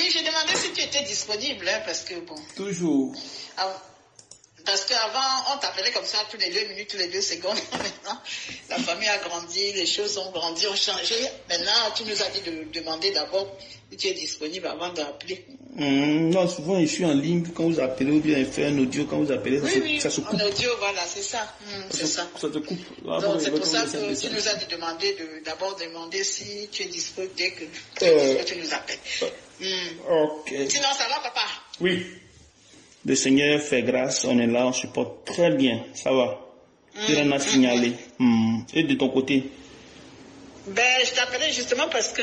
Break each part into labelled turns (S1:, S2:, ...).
S1: Oui, j'ai demandé si tu étais disponible, hein, parce que bon.
S2: Toujours.
S1: Parce qu'avant, on t'appelait comme ça tous les 2 minutes, tous les 2 secondes. Maintenant, la famille a grandi, les choses ont grandi, ont changé. Maintenant, tu nous as dit de demander d'abord si tu es disponible avant d'appeler.
S2: Non, souvent je suis en ligne quand vous appelez ou bien faire un audio quand vous appelez, ça se coupe.
S1: En audio, voilà, c'est ça. C'est ça.
S2: Ça te coupe.
S1: Donc c'est pour ça que tu nous as demandé d'abord demander si tu es disponible dès que tu nous appelles.
S2: Ok.
S1: Sinon, ça va, papa?
S2: Oui. Le Seigneur fait grâce, on est là, on supporte très bien, ça va. Rien à signaler. Et de ton côté?
S1: Ben, je t'appelais justement parce que,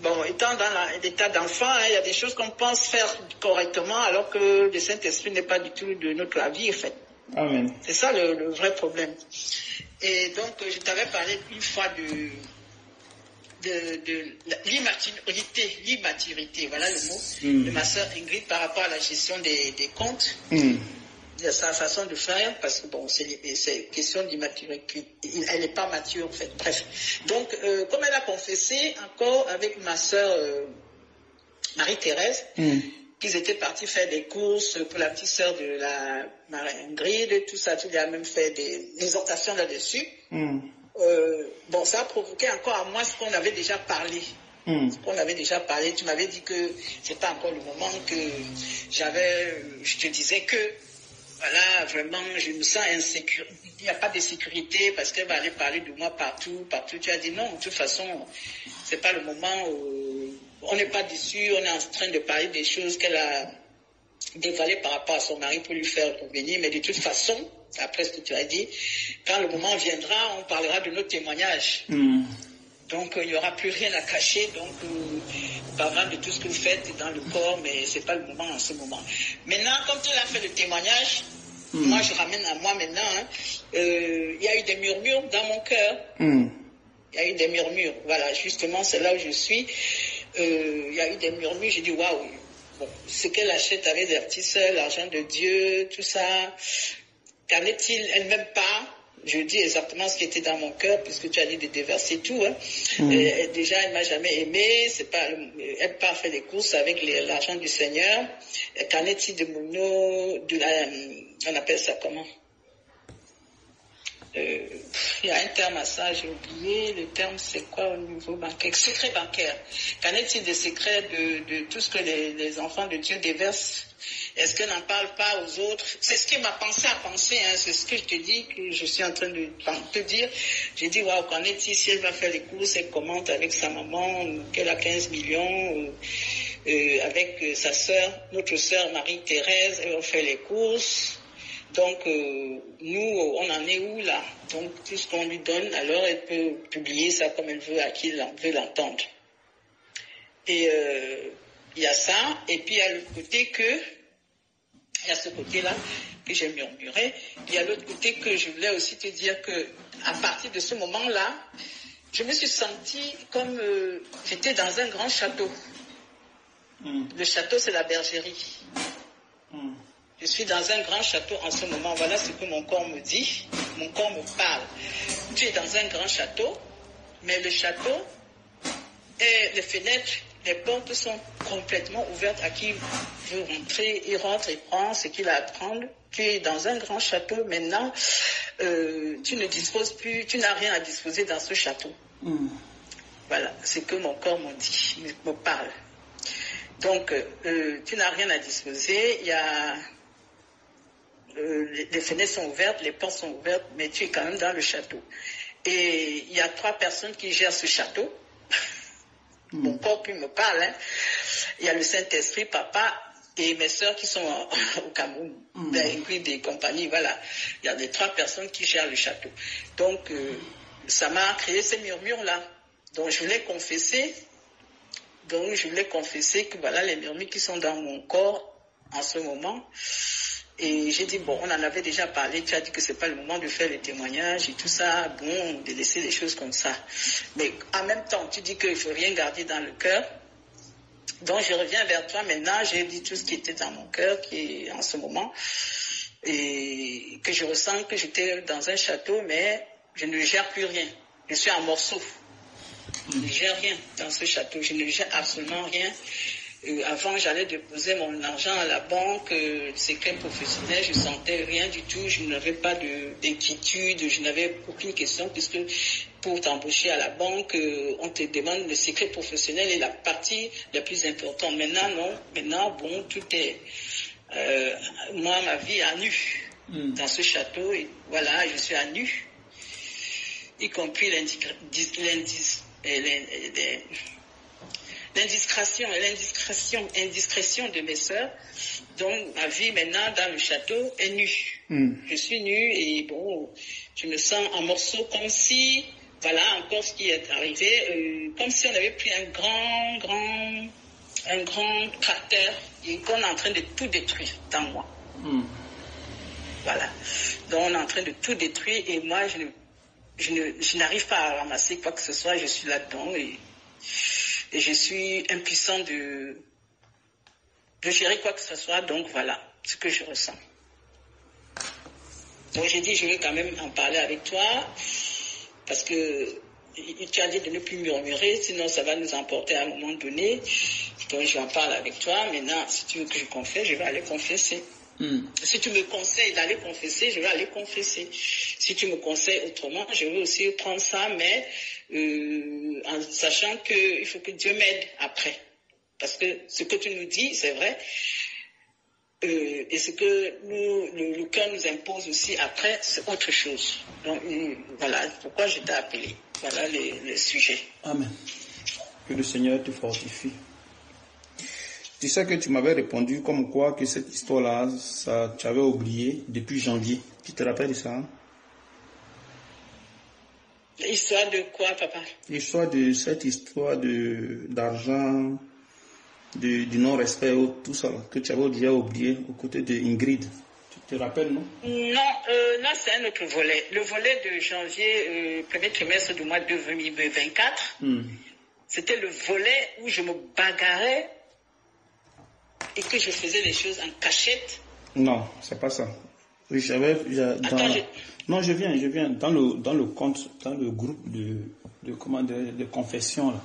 S1: bon, étant dans l'état d'enfant, il y a des choses qu'on pense faire correctement alors que le Saint-Esprit n'est pas du tout de notre avis, en fait.
S2: Amen.
S1: C'est ça le vrai problème. Et donc, je t'avais parlé une fois de l'immaturité, voilà le mot, de ma sœur Ingrid par rapport à la gestion des comptes, de sa façon de faire, parce que bon, c'est question d'immaturité, elle n'est pas mature en fait, bref. Donc, comme elle a confessé encore avec ma sœur Marie-Thérèse, qu'ils étaient partis faire des courses pour la petite sœur de la Marie-Ingrid, tout ça, tu lui as même fait des exhortations là-dessus. Bon, ça a provoqué encore à moi ce qu'on avait déjà parlé. Ce qu'on avait déjà parlé, tu m'avais dit que c'était encore le moment que je te disais que, voilà, vraiment, je me sens insécure. Il n'y a pas de sécurité parce qu'elle va aller parler de moi partout. Tu as dit non, de toute façon, c'est pas le moment où on n'est pas déçu, on est en train de parler des choses qu'elle a dévoilées par rapport à son mari pour lui faire revenir, mais de toute façon, après ce que tu as dit, quand le moment viendra, on parlera de notre témoignage. Donc, il n'y aura plus rien à cacher. Donc, parlant de tout ce que vous faites dans le corps, mais ce n'est pas le moment en ce moment. Maintenant, comme tu l'as fait le témoignage, moi, je ramène à moi maintenant, il y a eu des murmures dans mon cœur. Il y a eu des murmures. Voilà, justement, c'est là où je suis. Il y a eu des murmures. J'ai dit, waouh, bon, ce qu'elle achète avec des petits sœurs, l'argent de Dieu, tout ça. Qu'en est-il? Elle ne m'aime pas. Je dis exactement ce qui était dans mon cœur, puisque tu as dit de déverser tout. Déjà, elle ne m'a jamais aimé. Elle part faire des courses avec l'argent du Seigneur. Qu'en est-il de on appelle ça comment? Il y a un terme à ça, j'ai oublié. Le terme, c'est quoi au niveau bancaire? Secret bancaire. Qu'en est-il des secrets de tout ce que les enfants de Dieu déversent? Est-ce qu'elle n'en parle pas aux autres? C'est ce qui m'a pensé à penser, c'est ce que je te dis, que je suis en train de te dire. J'ai dit, waouh, qu'en est-il si elle va faire les courses, elle commente avec sa maman, qu'elle a 15 millions, avec sa sœur, notre sœur Marie-Thérèse, elle va faire les courses. Donc, nous, on en est où là? Donc, tout ce qu'on lui donne, alors elle peut publier ça comme elle veut, à qui elle veut l'entendre. Et il y a ça, et puis il y a l'autre côté il y a ce côté-là que j'ai murmuré. Il y a l'autre côté que je voulais aussi te dire que, à partir de ce moment-là, je me suis sentie comme j'étais dans un grand château. Le château, c'est la bergerie. Je suis dans un grand château en ce moment. Voilà ce que mon corps me dit. Mon corps me parle. Tu es dans un grand château, mais le château et les fenêtres, les portes sont complètement ouvertes à qui veut rentrer. Il rentre, il prend ce qu'il a à prendre. Tu es dans un grand château. Maintenant, tu ne disposes plus, tu n'as rien à disposer dans ce château. Voilà, c'est que mon corps me dit, me parle. Donc, tu n'as rien à disposer. Il y a les fenêtres sont ouvertes, les portes sont ouvertes, mais tu es quand même dans le château. Et il y a 3 personnes qui gèrent ce château. Mon corps qui me parle. Il y a le Saint-Esprit, papa, et mes sœurs qui sont au Cameroun, des compagnies, voilà. Il y a les 3 personnes qui gèrent le château. Donc, ça m'a créé ces murmures-là. Donc, je voulais confesser que voilà les murmures qui sont dans mon corps en ce moment. Et j'ai dit, bon, on en avait déjà parlé, tu as dit que c'est pas le moment de faire les témoignages et tout ça, bon, de laisser les choses comme ça. Mais en même temps, tu dis qu'il faut rien garder dans le cœur. Donc, je reviens vers toi maintenant, j'ai dit tout ce qui était dans mon cœur, qui est en ce moment, et que je ressens que j'étais dans un château, mais je ne gère plus rien. Je suis en morceaux. Je ne gère rien dans ce château. Je ne gère absolument rien. Avant, j'allais déposer mon argent à la banque, secret professionnel, je sentais rien du tout, je n'avais pas d'inquiétude, je n'avais aucune question, puisque pour t'embaucher à la banque, on te demande le secret professionnel est la partie la plus importante. Maintenant, non. Maintenant, bon, tout est... moi, ma vie est à nu dans ce château, et voilà, je suis à nu, y compris l'indiscrétion de mes sœurs. Donc, ma vie maintenant dans le château est nue. Je suis nue et bon, je me sens en morceaux comme si, voilà encore ce qui est arrivé, comme si on avait pris un grand cratère et qu'on est en train de tout détruire dans moi. Voilà. Donc, on est en train de tout détruire et moi, je n'arrive pas à ramasser quoi que ce soit, je suis là-dedans et je suis impuissant de gérer quoi que ce soit, donc voilà ce que je ressens. Donc j'ai dit, je vais quand même en parler avec toi, parce que tu as dit de ne plus murmurer, sinon ça va nous emporter à un moment donné. Donc je en parle avec toi. Maintenant, si tu veux que je confesse, je vais aller confesser. Si tu me conseilles d'aller confesser, je vais aller confesser. Si tu me conseilles autrement, je vais aussi prendre ça, mais en sachant qu'il faut que Dieu m'aide après. Parce que ce que tu nous dis, c'est vrai, et ce que le cœur nous impose aussi après, c'est autre chose. Donc voilà pourquoi je t'ai appelé. Voilà le sujet.
S2: Amen. Que le Seigneur te fortifie. Tu sais que tu m'avais répondu comme quoi que cette histoire-là, ça, tu avais oublié depuis janvier. Tu te rappelles de ça, hein?
S1: L'histoire de quoi, papa?
S2: L'histoire de cette histoire d'argent, du non-respect, tout ça, que tu avais déjà oublié aux côtés de Ingrid. Tu te rappelles, non?
S1: Non, là c'est un autre volet. Le volet de janvier, premier trimestre du mois de 2024, c'était le volet où je me bagarrais et que je faisais les choses en cachette.
S2: Non, c'est pas ça. Oui, non, je viens dans le compte, dans le groupe de confession là.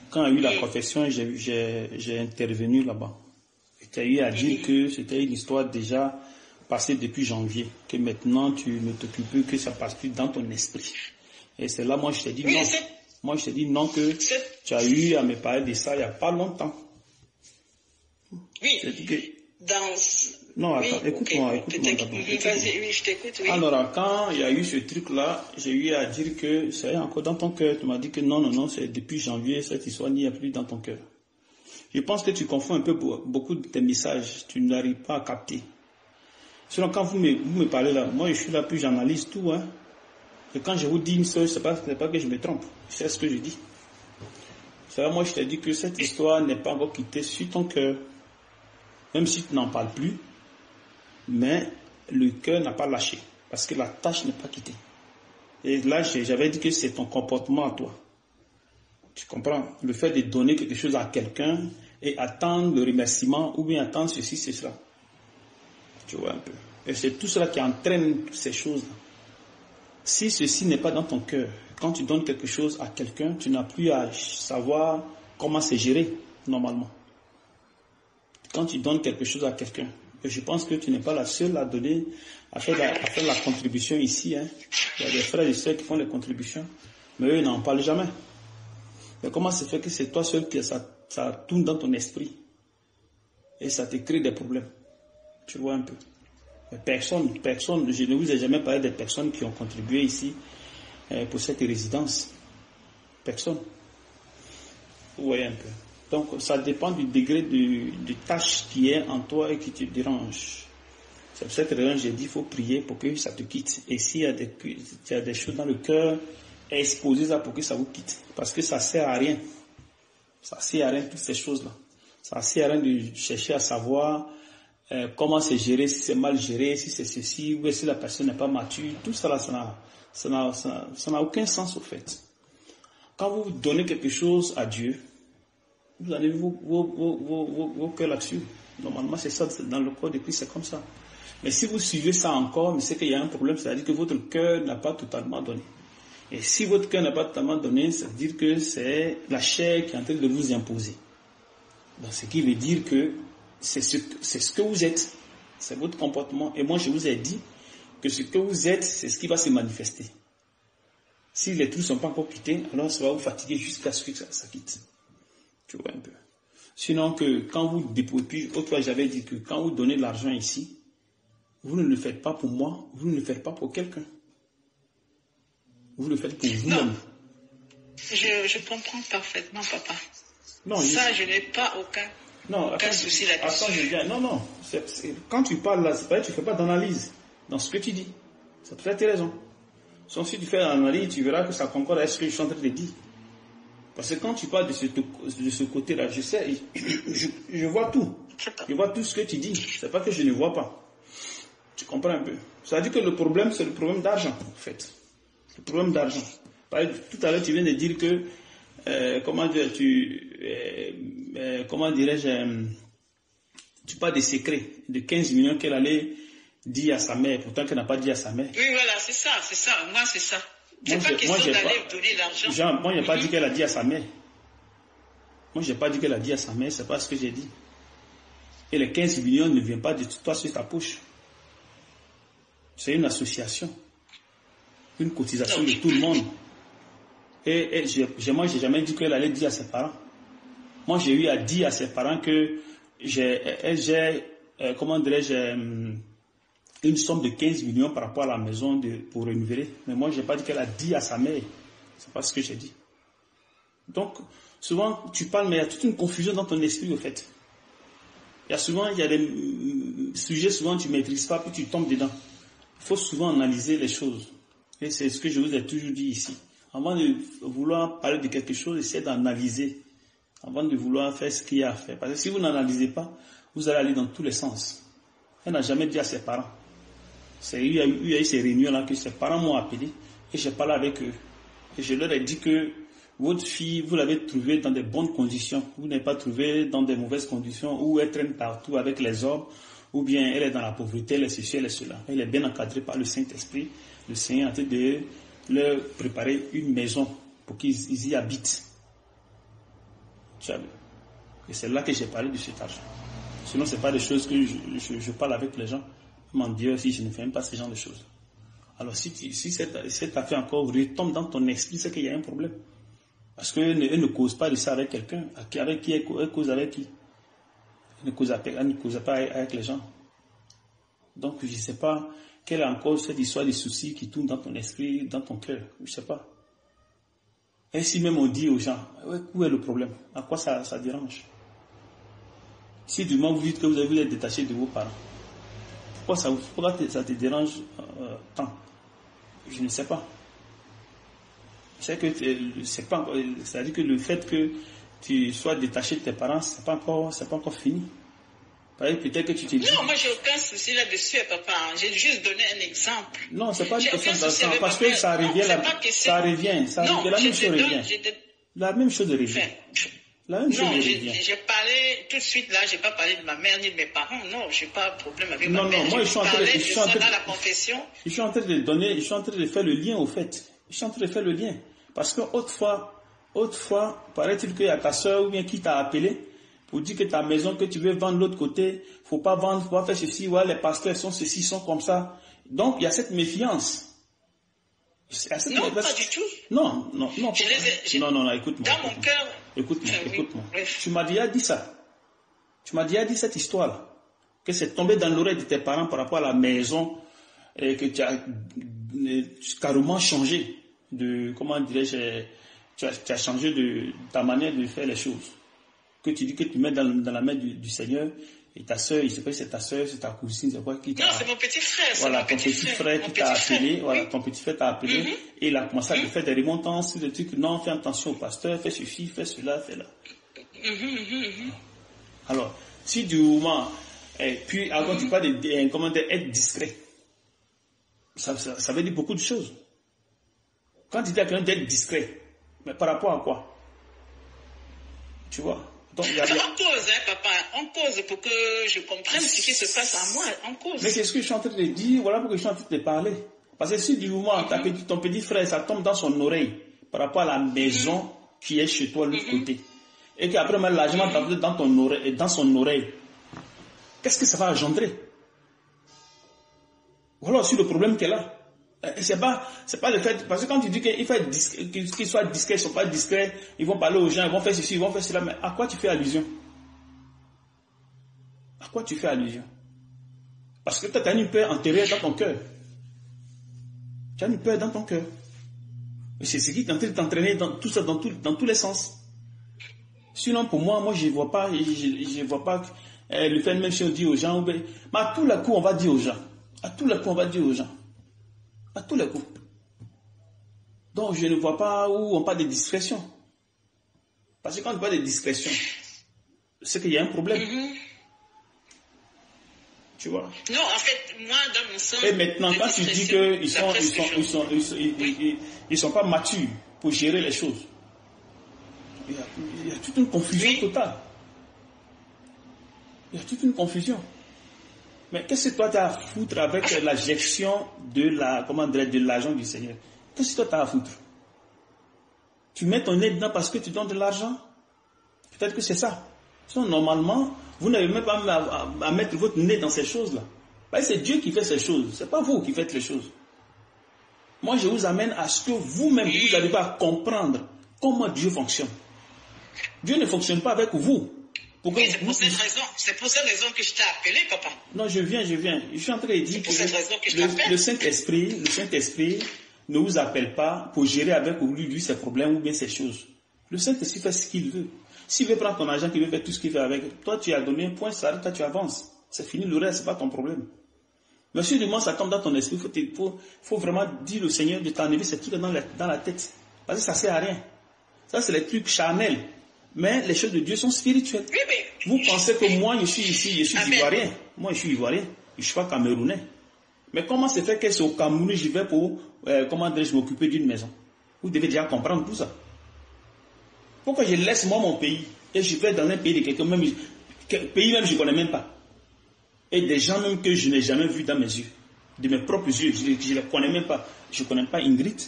S2: Quand il y a eu la confession, j'ai intervenu là-bas. Et tu as eu à dire que c'était une histoire déjà passée depuis janvier, que maintenant tu ne t'occupes plus, que ça passe plus dans ton esprit. Et c'est là, moi je t'ai dit non. Moi je t'ai dit non, que tu as eu à me parler de ça il n'y a pas longtemps.
S1: Oui.
S2: Non, attends, écoute-moi d'abord.
S1: Vas-y, oui, je t'écoute, oui.
S2: Alors, quand il y a eu ce truc-là, j'ai eu à dire que c'est encore dans ton cœur. Tu m'as dit que non, c'est depuis janvier, cette histoire n'y a plus dans ton cœur. Je pense que tu confonds un peu beaucoup de tes messages. Tu n'arrives pas à capter. Sinon, quand vous me parlez là, moi je suis là, puis j'analyse tout, hein. Et quand je vous dis une chose, ce n'est pas que je me trompe. C'est ce que je dis. C'est là, moi je t'ai dit que cette histoire n'est pas encore quittée sur ton cœur. Même si tu n'en parles plus, mais le cœur n'a pas lâché, parce que la tâche n'est pas quittée. Et là, j'avais dit que c'est ton comportement à toi. Tu comprends? Le fait de donner quelque chose à quelqu'un et attendre le remerciement, ou bien attendre ceci, c'est cela. Tu vois un peu. Et c'est tout cela qui entraîne toutes ces choses-là. Si ceci n'est pas dans ton cœur, quand tu donnes quelque chose à quelqu'un, tu n'as plus à savoir comment c'est géré, normalement. Quand tu donnes quelque chose à quelqu'un, et je pense que tu n'es pas la seule à donner, à faire la contribution ici, hein. Il y a des frères et sœurs qui font des contributions, mais eux n'en parlent jamais. Mais comment se fait que c'est toi seul que ça tourne dans ton esprit et ça te crée des problèmes? Tu vois un peu. Mais personne, je ne vous ai jamais parlé des personnes qui ont contribué ici pour cette résidence. Personne. Vous voyez un peu. Donc, ça dépend du degré de tâche qui est en toi et qui te dérange. C'est pour cette raison que j'ai dit qu'il faut prier pour que ça te quitte. Et s'il y a des choses dans le cœur, exposez ça pour que ça vous quitte. Parce que ça ne sert à rien. Ça ne sert à rien, toutes ces choses-là. Ça ne sert à rien de chercher à savoir comment c'est géré, si c'est mal géré, si c'est ceci, ou si la personne n'est pas mature. Tout ça, là, ça n'a aucun sens au fait. Quand vous donnez quelque chose à Dieu, vous avez vos cœurs là-dessus. Normalement, c'est ça, dans le corps de Christ, c'est comme ça. Mais si vous suivez ça encore, mais c'est qu'il y a un problème, c'est-à-dire que votre cœur n'a pas totalement donné. Et si votre cœur n'a pas totalement donné, ça veut dire que c'est la chair qui est en train de vous imposer. Donc, ce qui veut dire que c'est ce que vous êtes, c'est votre comportement. Et moi, je vous ai dit que ce que vous êtes, c'est ce qui va se manifester. Si les trous ne sont pas encore quittés, alors ça va vous fatiguer jusqu'à ce que ça quitte. Tu vois un peu. Sinon, que quand vous déposez, puis autrefois j'avais dit que quand vous donnez l'argent ici, vous ne le faites pas pour moi, vous ne le faites pas pour quelqu'un. Vous le faites pour vous-même.
S1: Je comprends parfaitement, papa.
S2: Non,
S1: je n'ai pas aucun souci là-dessus.
S2: Non. Quand tu parles là, c'est pas, tu ne fais pas d'analyse dans ce que tu dis. Ça peut être tes raisons. Sauf si tu fais l'analyse, tu verras que ça concorde avec ce que je suis en train de dire. Parce que quand tu parles de ce côté-là, je sais, je vois tout. Je vois tout ce que tu dis. C'est pas que je ne vois pas. Tu comprends un peu. Ça veut dire que le problème, c'est le problème d'argent, en fait. Le problème d'argent. Tout à l'heure, tu viens de dire que, tu parles des secrets de 15 millions qu'elle allait dire à sa mère, pourtant qu'elle n'a pas dit à sa mère.
S1: Oui, voilà, c'est ça. Moi, c'est ça. C'est pas question d'aller donner l'argent.
S2: Moi, je n'ai pas dit qu'elle a dit à sa mère. Moi, je n'ai pas dit qu'elle a dit à sa mère, c'est pas ce que j'ai dit. Et les 15 millions ne viennent pas de toi sur ta poche. C'est une association. Une cotisation de tout le monde. Et moi, je n'ai jamais dit qu'elle allait dire à ses parents. Moi, j'ai eu à dire à ses parents que une somme de 15 millions par rapport à la maison pour renouveler. Mais moi, je n'ai pas dit qu'elle a dit à sa mère. C'est pas ce que j'ai dit. Donc, souvent, tu parles, mais il y a toute une confusion dans ton esprit, au fait. Il y a des sujets, souvent, tu ne maîtrises pas, puis tu tombes dedans. Il faut souvent analyser les choses. Et c'est ce que je vous ai toujours dit ici. Avant de vouloir parler de quelque chose, essayez d'analyser. Avant de vouloir faire ce qu'il y a à faire. Parce que si vous n'analysez pas, vous allez aller dans tous les sens. Elle n'a jamais dit à ses parents. Il y a eu ces réunions-là que ses parents m'ont appelé et j'ai parlé avec eux. Et je leur ai dit que votre fille, vous l'avez trouvée dans des bonnes conditions. Vous n'avez pas trouvé dans des mauvaises conditions où elle traîne partout avec les hommes, ou bien elle est dans la pauvreté, elle est ceci, elle est cela. Elle est bien encadrée par le Saint-Esprit. Le Seigneur est en train de leur préparer une maison pour qu'ils y habitent. Et c'est là que j'ai parlé de cet argent. Sinon, ce n'est pas des choses que je parle avec les gens. Mon Dieu, si je ne fais même pas ce genre de choses. Alors, si cette affaire encore retombe dans ton esprit, c'est qu'il y a un problème. Parce qu'elle ne cause pas de ça avec quelqu'un. Avec qui elle cause avec qui? Elle ne cause pas avec les gens. Donc, je ne sais pas quelle est encore cette histoire de soucis qui tourne dans ton esprit, dans ton cœur. Je ne sais pas. Et si même on dit aux gens, où est le problème? À quoi ça dérange? Si du moment vous dites que vous êtes détaché de vos parents, pourquoi ça te dérange tant? Je ne sais pas. C'est-à-dire que le fait que tu sois détaché de tes parents, c'est pas encore fini. Peut-être que tu te dis...
S1: Non, moi j'ai aucun souci là-dessus, papa. J'ai juste donné un exemple.
S2: Non, c'est pas une question d'ensemble, parce que ça revient, la même chose revient. La même chose revient.
S1: J'ai parlé tout de suite là, j'ai pas parlé de ma mère ni de mes parents. Non, j'ai pas de problème avec ma mère.
S2: Non, moi je suis en train de faire le lien au fait. Je suis en train de faire le lien. Parce que autrefois, paraît-il qu'il y a ta soeur ou bien qui t'a appelé pour dire que ta maison que tu veux vendre de l'autre côté, faut pas vendre, faut pas faire ceci, ouais, les pasteurs sont ceci, sont comme ça. Donc il y a cette méfiance.
S1: Non, pas du tout.
S2: Non, écoute-moi.
S1: Dans mon cœur.
S2: Écoute-moi. Tu m'as déjà dit ça. Tu m'as déjà dit cette histoire-là. Que c'est tombé dans l'oreille de tes parents par rapport à la maison et que tu as carrément changé de, comment dirais-je, tu as changé de ta manière de faire les choses. Que tu dis que tu mets dans la main du Seigneur. Et ta soeur, il ne sait pas si c'est ta soeur, c'est ta cousine, c'est quoi qui t'a...
S1: Non, c'est mon petit frère.
S2: Voilà, ton petit frère qui t'a appelé. Voilà, ton petit frère t'a appelé. Et il a commencé à te faire des remontrances sur le truc. Non, fais attention au pasteur, fais ceci, fais cela, fais là. Alors, si du moment... puis, alors, tu parles d'être discret. Ça veut dire beaucoup de choses. Quand tu dis à quelqu'un d'être discret, mais par rapport à quoi? Tu vois? Donc,
S1: on cause, papa, on cause pour que je comprenne ce qui se passe en moi, on cause.
S2: Mais c'est ce que je suis en train de dire, voilà pourquoi je suis en train de te parler. Parce que si du moment, ton petit frère, ça tombe dans son oreille par rapport à la maison qui est chez toi de l'autre côté, et qu'après, l'argent tombe dans ton oreille, dans son oreille, qu'est-ce que ça va engendrer? Voilà aussi le problème qu'elle a. C'est pas le fait, parce que quand tu dis qu'il faut être qu'ils soient discrets, ils ne sont pas discrets, ils vont parler aux gens, ils vont faire ceci, ils vont faire cela, mais à quoi tu fais allusion? À quoi tu fais allusion? Parce que tu as une peur intérieure dans ton cœur. Tu as une peur dans ton cœur. Et c'est ce qui est en train de t'entraîner dans tout ça, dans tous les sens. Sinon, pour moi, je ne vois pas, le fait même si on dit aux gens, mais à tous les coups, on va dire aux gens. À tous les coups, on va dire aux gens. À tous les coups. Donc, je ne vois pas où on parle de discrétion. Parce que quand on parle de discrétion, c'est qu'il y a un problème. Tu vois?
S1: Non, en fait, moi, dans mon sens...
S2: Et maintenant, quand tu dis qu'ils ne sont pas matures pour gérer les choses, il y a toute une confusion totale. Il y a toute une confusion. Mais qu'est-ce que toi tu as à foutre avec la gestion de l'argent du Seigneur? Qu'est-ce que toi tu as à foutre? Tu mets ton nez dedans parce que tu donnes de l'argent? Peut-être que c'est ça. Sinon, normalement, vous n'avez même pas à mettre votre nez dans ces choses-là. C'est Dieu qui fait ces choses. Ce n'est pas vous qui faites les choses. Moi, je vous amène à ce que vous-même, vous n'arrivez pas à comprendre comment Dieu fonctionne. Dieu ne fonctionne pas avec vous.
S1: C'est pour cette raison que je t'ai appelé, papa.
S2: Non, je viens. Je suis en train de dire que le Saint-Esprit ne vous appelle pas pour gérer avec lui ses problèmes ou bien ses choses. Le Saint-Esprit fait ce qu'il veut. S'il veut prendre ton argent, qu'il veut faire tout ce qu'il veut avec, toi tu as donné un point, ça arrête, toi tu avances. C'est fini, le reste, ce n'est pas ton problème. Mais si du moins ça tombe dans ton esprit, il faut vraiment dire au Seigneur de t'enlever ces trucs dans la tête. Parce que ça ne sert à rien. Ça, c'est les trucs charnels. Mais les choses de Dieu sont spirituelles.
S1: Oui, mais...
S2: Vous pensez que moi, je suis ici, je suis ivoirien. Moi, je suis ivoirien. Je ne suis pas camerounais. Mais comment se fait que c'est au Cameroun, j'y vais pour, m'occuper d'une maison? Vous devez déjà comprendre tout ça. Pourquoi je laisse moi mon pays et je vais dans un pays de quelqu'un, pays même je ne connais même pas. Et des gens même que je n'ai jamais vus dans mes yeux. De mes propres yeux, je ne les connais même pas. Je ne connais pas Ingrid.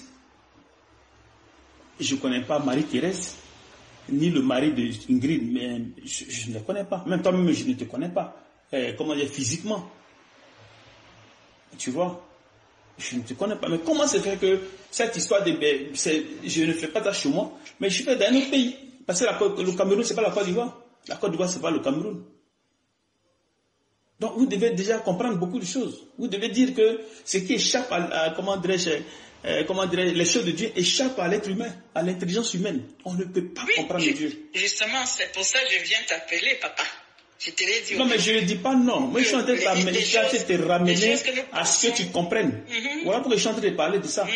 S2: Je ne connais pas Marie-Thérèse. Ni le mari d'Ingrid, mais je ne les connais pas. Même toi-même, je ne te connais pas. Comment dire, physiquement. Tu vois, je ne te connais pas. Mais comment se fait que cette histoire je ne fais pas ça chez moi, mais je fais dans un autre pays? Parce que le Cameroun, ce n'est pas la Côte d'Ivoire. La Côte d'Ivoire, ce n'est pas le Cameroun. Donc, vous devez déjà comprendre beaucoup de choses. Vous devez dire que ce qui échappe les choses de Dieu échappent à l'être humain, à l'intelligence humaine. On ne peut pas comprendre Dieu.
S1: Justement, c'est pour ça que je viens t'appeler, papa. Je te l'ai dit.
S2: Non, mais je ne dis pas non. Moi, je suis en train de te ramener à ce que tu comprennes. Voilà pourquoi je suis en train de parler de ça.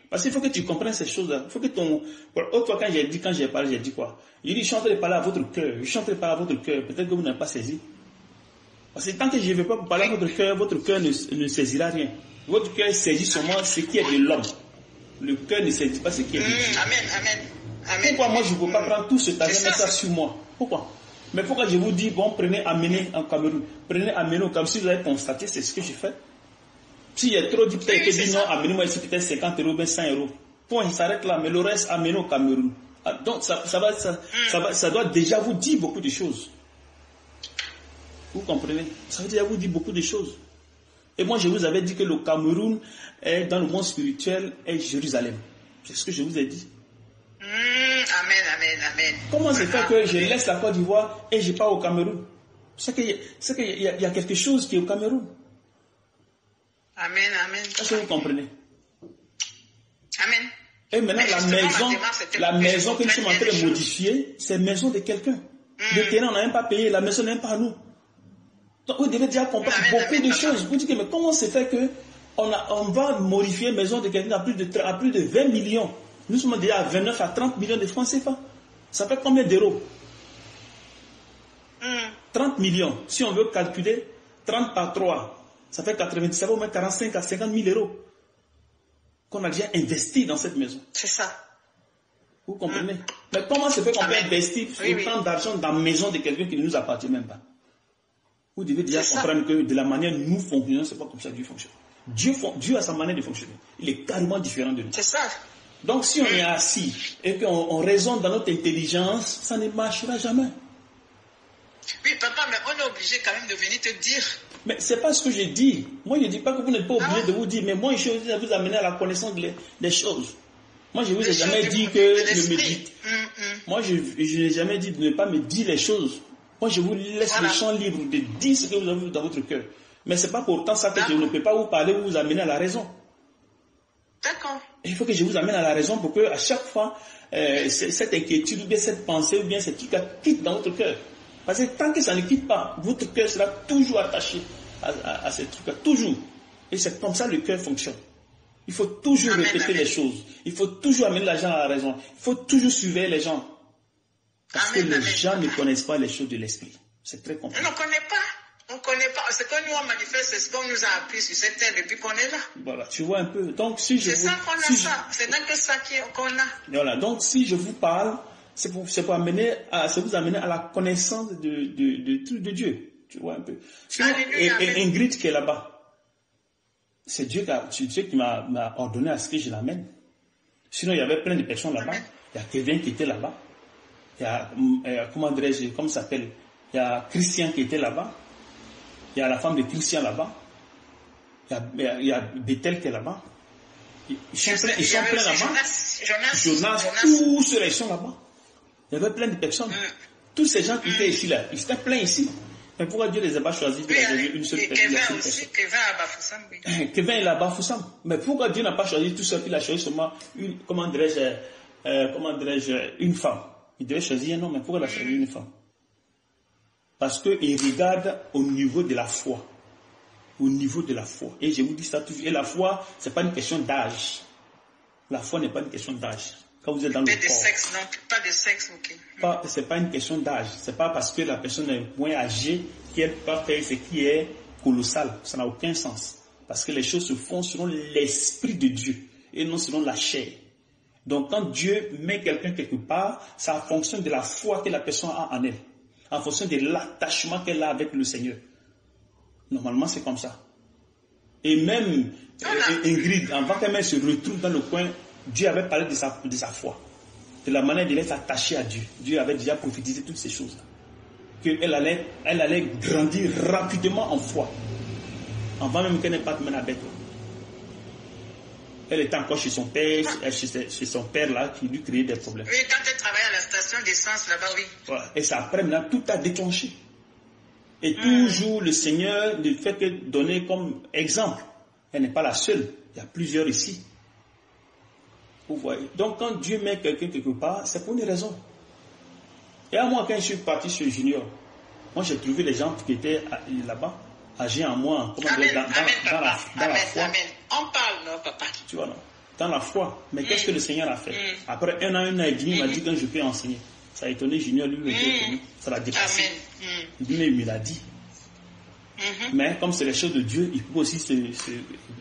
S2: Parce qu'il faut que tu comprennes ces choses-là. Il faut que Autrefois, quand j'ai parlé, j'ai dit quoi? Je dis, je suis en train de parler à votre cœur. Je suis en train de parler à votre cœur. Peut-être que vous n'avez pas saisi. Parce que tant que je ne vais pas parler à votre cœur ne saisira rien. Votre cœur saisit seulement ce qui est de l'homme. Le cœur ne saisit pas ce qui est de Dieu.
S1: Amen.
S2: Pourquoi moi je ne peux pas prendre tout ce argent et mettre ça sur moi? Pourquoi? Mais pourquoi je vous dis, bon, amenez en Cameroun. Prenez, amenez au Cameroun. Si vous avez constaté, c'est ce que je fais. S'il y a trop dit, peut-être que dit non, amenez-moi ici peut-être 50 €, bien 100 €. Point, il s'arrête là. Mais le reste, amenez au Cameroun. Donc ça doit déjà vous dire beaucoup de choses. Vous comprenez? Ça veut déjà vous dire beaucoup de choses. Et moi, je vous avais dit que le Cameroun est dans le monde spirituel est Jérusalem. C'est ce que je vous ai dit.
S1: Amen.
S2: Comment c'est fait que je laisse la Côte d'Ivoire et je pars au Cameroun? C'est qu'il y a quelque chose qui est au Cameroun.
S1: Amen.
S2: Est-ce que vous comprenez?
S1: Amen.
S2: Et maintenant, la maison que nous sommes en train de modifier, c'est la maison de quelqu'un. Le terrain, on n'a même pas payé, la maison n'est même pas à nous. Donc, vous devez déjà comprendre beaucoup de choses. Vous dites, mais comment c'est fait que on va modifier une maison de quelqu'un à plus de 20 millions? Nous sommes déjà à 29 à 30 millions de francs CFA. Ça fait combien d'euros? 30 millions. Si on veut calculer 30 par 3, ça fait 90, ça va au moins 45 à 50 000 € qu'on a déjà investi dans cette maison.
S1: C'est ça.
S2: Vous comprenez? Mais comment se fait qu'on peut investir autant d'argent dans la maison de quelqu'un qui ne nous appartient même pas? Vous devez déjà comprendre que de la manière dont nous fonctionnons, ce n'est pas comme ça que Dieu fonctionne. Dieu a sa manière de fonctionner. Il est carrément différent de nous.
S1: C'est ça.
S2: Donc si on est assis et qu'on raisonne dans notre intelligence, ça ne marchera jamais.
S1: Oui, papa, mais on est obligé quand même de venir te dire.
S2: Mais ce n'est pas ce que je dis. Moi, je ne dis pas que vous n'êtes pas obligé de vous dire, mais moi, je vais vous amener à la connaissance des choses. Moi, je ne vous ai jamais dit que de me dire. Moi, je n'ai jamais dit de ne pas me dire les choses. Moi, je vous laisse le champ libre de dire ce que vous avez dans votre cœur. Mais ce n'est pas pour autant ça que je ne peux pas vous parler ou vous amener à la raison.
S1: D'accord.
S2: Il faut que je vous amène à la raison pour que à chaque fois, cette inquiétude ou bien cette pensée ou bien cette truc quitte dans votre cœur. Parce que tant que ça ne quitte pas, votre cœur sera toujours attaché à ces trucs-là. Toujours. Et c'est comme ça que le cœur fonctionne. Il faut toujours répéter les choses. Il faut toujours amener les gens à la raison. Il faut toujours surveiller les gens. Parce que les gens ne connaissent pas les choses de l'esprit. C'est très compliqué.
S1: On ne connaît pas. On ne connaît pas. Ce que nous on manifeste, c'est ce qu'on nous a appris sur cette terre depuis qu'on est là.
S2: Voilà, tu vois un peu. Donc, si je
S1: c'est ça qu'on a ça. C'est donc que ça qu'on a.
S2: Voilà, donc si je vous parle, c'est pour vous amener à la connaissance de Dieu. Tu vois un peu. Sinon, et Ingrid qui est là-bas, c'est Dieu qui m'a ordonné à ce que je l'amène. Sinon, il y avait plein de personnes là-bas. Il y a Kevin qui était là-bas. Il y a, comment ça s'appelle? Il y a Christian qui était là-bas. Il y a la femme de Christian là-bas. Il y a Bethel qui est là-bas. Ils sont plein là-bas. Jonas, tous ceux-là, ils sont là-bas. Il y avait plein de personnes. Tous ces gens qui étaient ici, là, ils étaient pleins ici. Mais pourquoi Dieu les a pas choisis pour une seule personne?
S1: Kevin aussi, Kevin à Bafoussam. Oui.
S2: Kevin est là à Bafoussam. Mais pourquoi Dieu n'a pas choisi tout seul? Il a choisi seulement une femme. Il devait choisir un homme, mais pourquoi il a choisi une femme? Parce qu'il regarde au niveau de la foi. Au niveau de la foi. Et je vous dis ça toujours. Et la foi, ce n'est pas une question d'âge. La foi n'est pas une question d'âge. Quand vous êtes dans le corps.
S1: Pas de sexe, non. Pas de sexe, ok.
S2: Ce n'est pas une question d'âge. Ce n'est pas parce que la personne est moins âgée qu'elle peut faire ce qui est colossal. Ça n'a aucun sens. Parce que les choses se font selon l'esprit de Dieu et non selon la chair. Donc quand Dieu met quelqu'un quelque part, c'est en fonction de la foi que la personne a en elle. En fonction de l'attachement qu'elle a avec le Seigneur. Normalement, c'est comme ça. Et même Ingrid, avant qu'elle se retrouve dans le coin, Dieu avait parlé de sa foi. De la manière de l'être attachée à Dieu. Dieu avait déjà prophétisé toutes ces choses-là. Qu'elle allait grandir rapidement en foi. Avant même qu'elle n'ait pas de main à bête. Elle était encore chez son père, chez son père là, qui lui créait des problèmes.
S1: Oui, quand elle travaillait à la station d'essence là-bas, oui.
S2: Voilà. Et ça après maintenant, tout a déclenché. Et toujours le Seigneur ne fait que donner comme exemple. Elle n'est pas la seule. Il y a plusieurs ici. Vous voyez. Donc quand Dieu met quelqu'un quelque part, c'est pour une raison. Et à moi, quand je suis parti chez Junior, moi j'ai trouvé les gens qui étaient là-bas, âgés en moi, dans la foi.
S1: Amen. On parle, non, papa.
S2: Tu vois, non? Dans la foi. Mais qu'est-ce que le Seigneur a fait? Après un an et demi, il m'a dit que je peux enseigner. Ça a étonné Junior, lui, ça l'a dépassé. Lui-même, il l'a dit. Mais comme c'est les choses de Dieu, il peut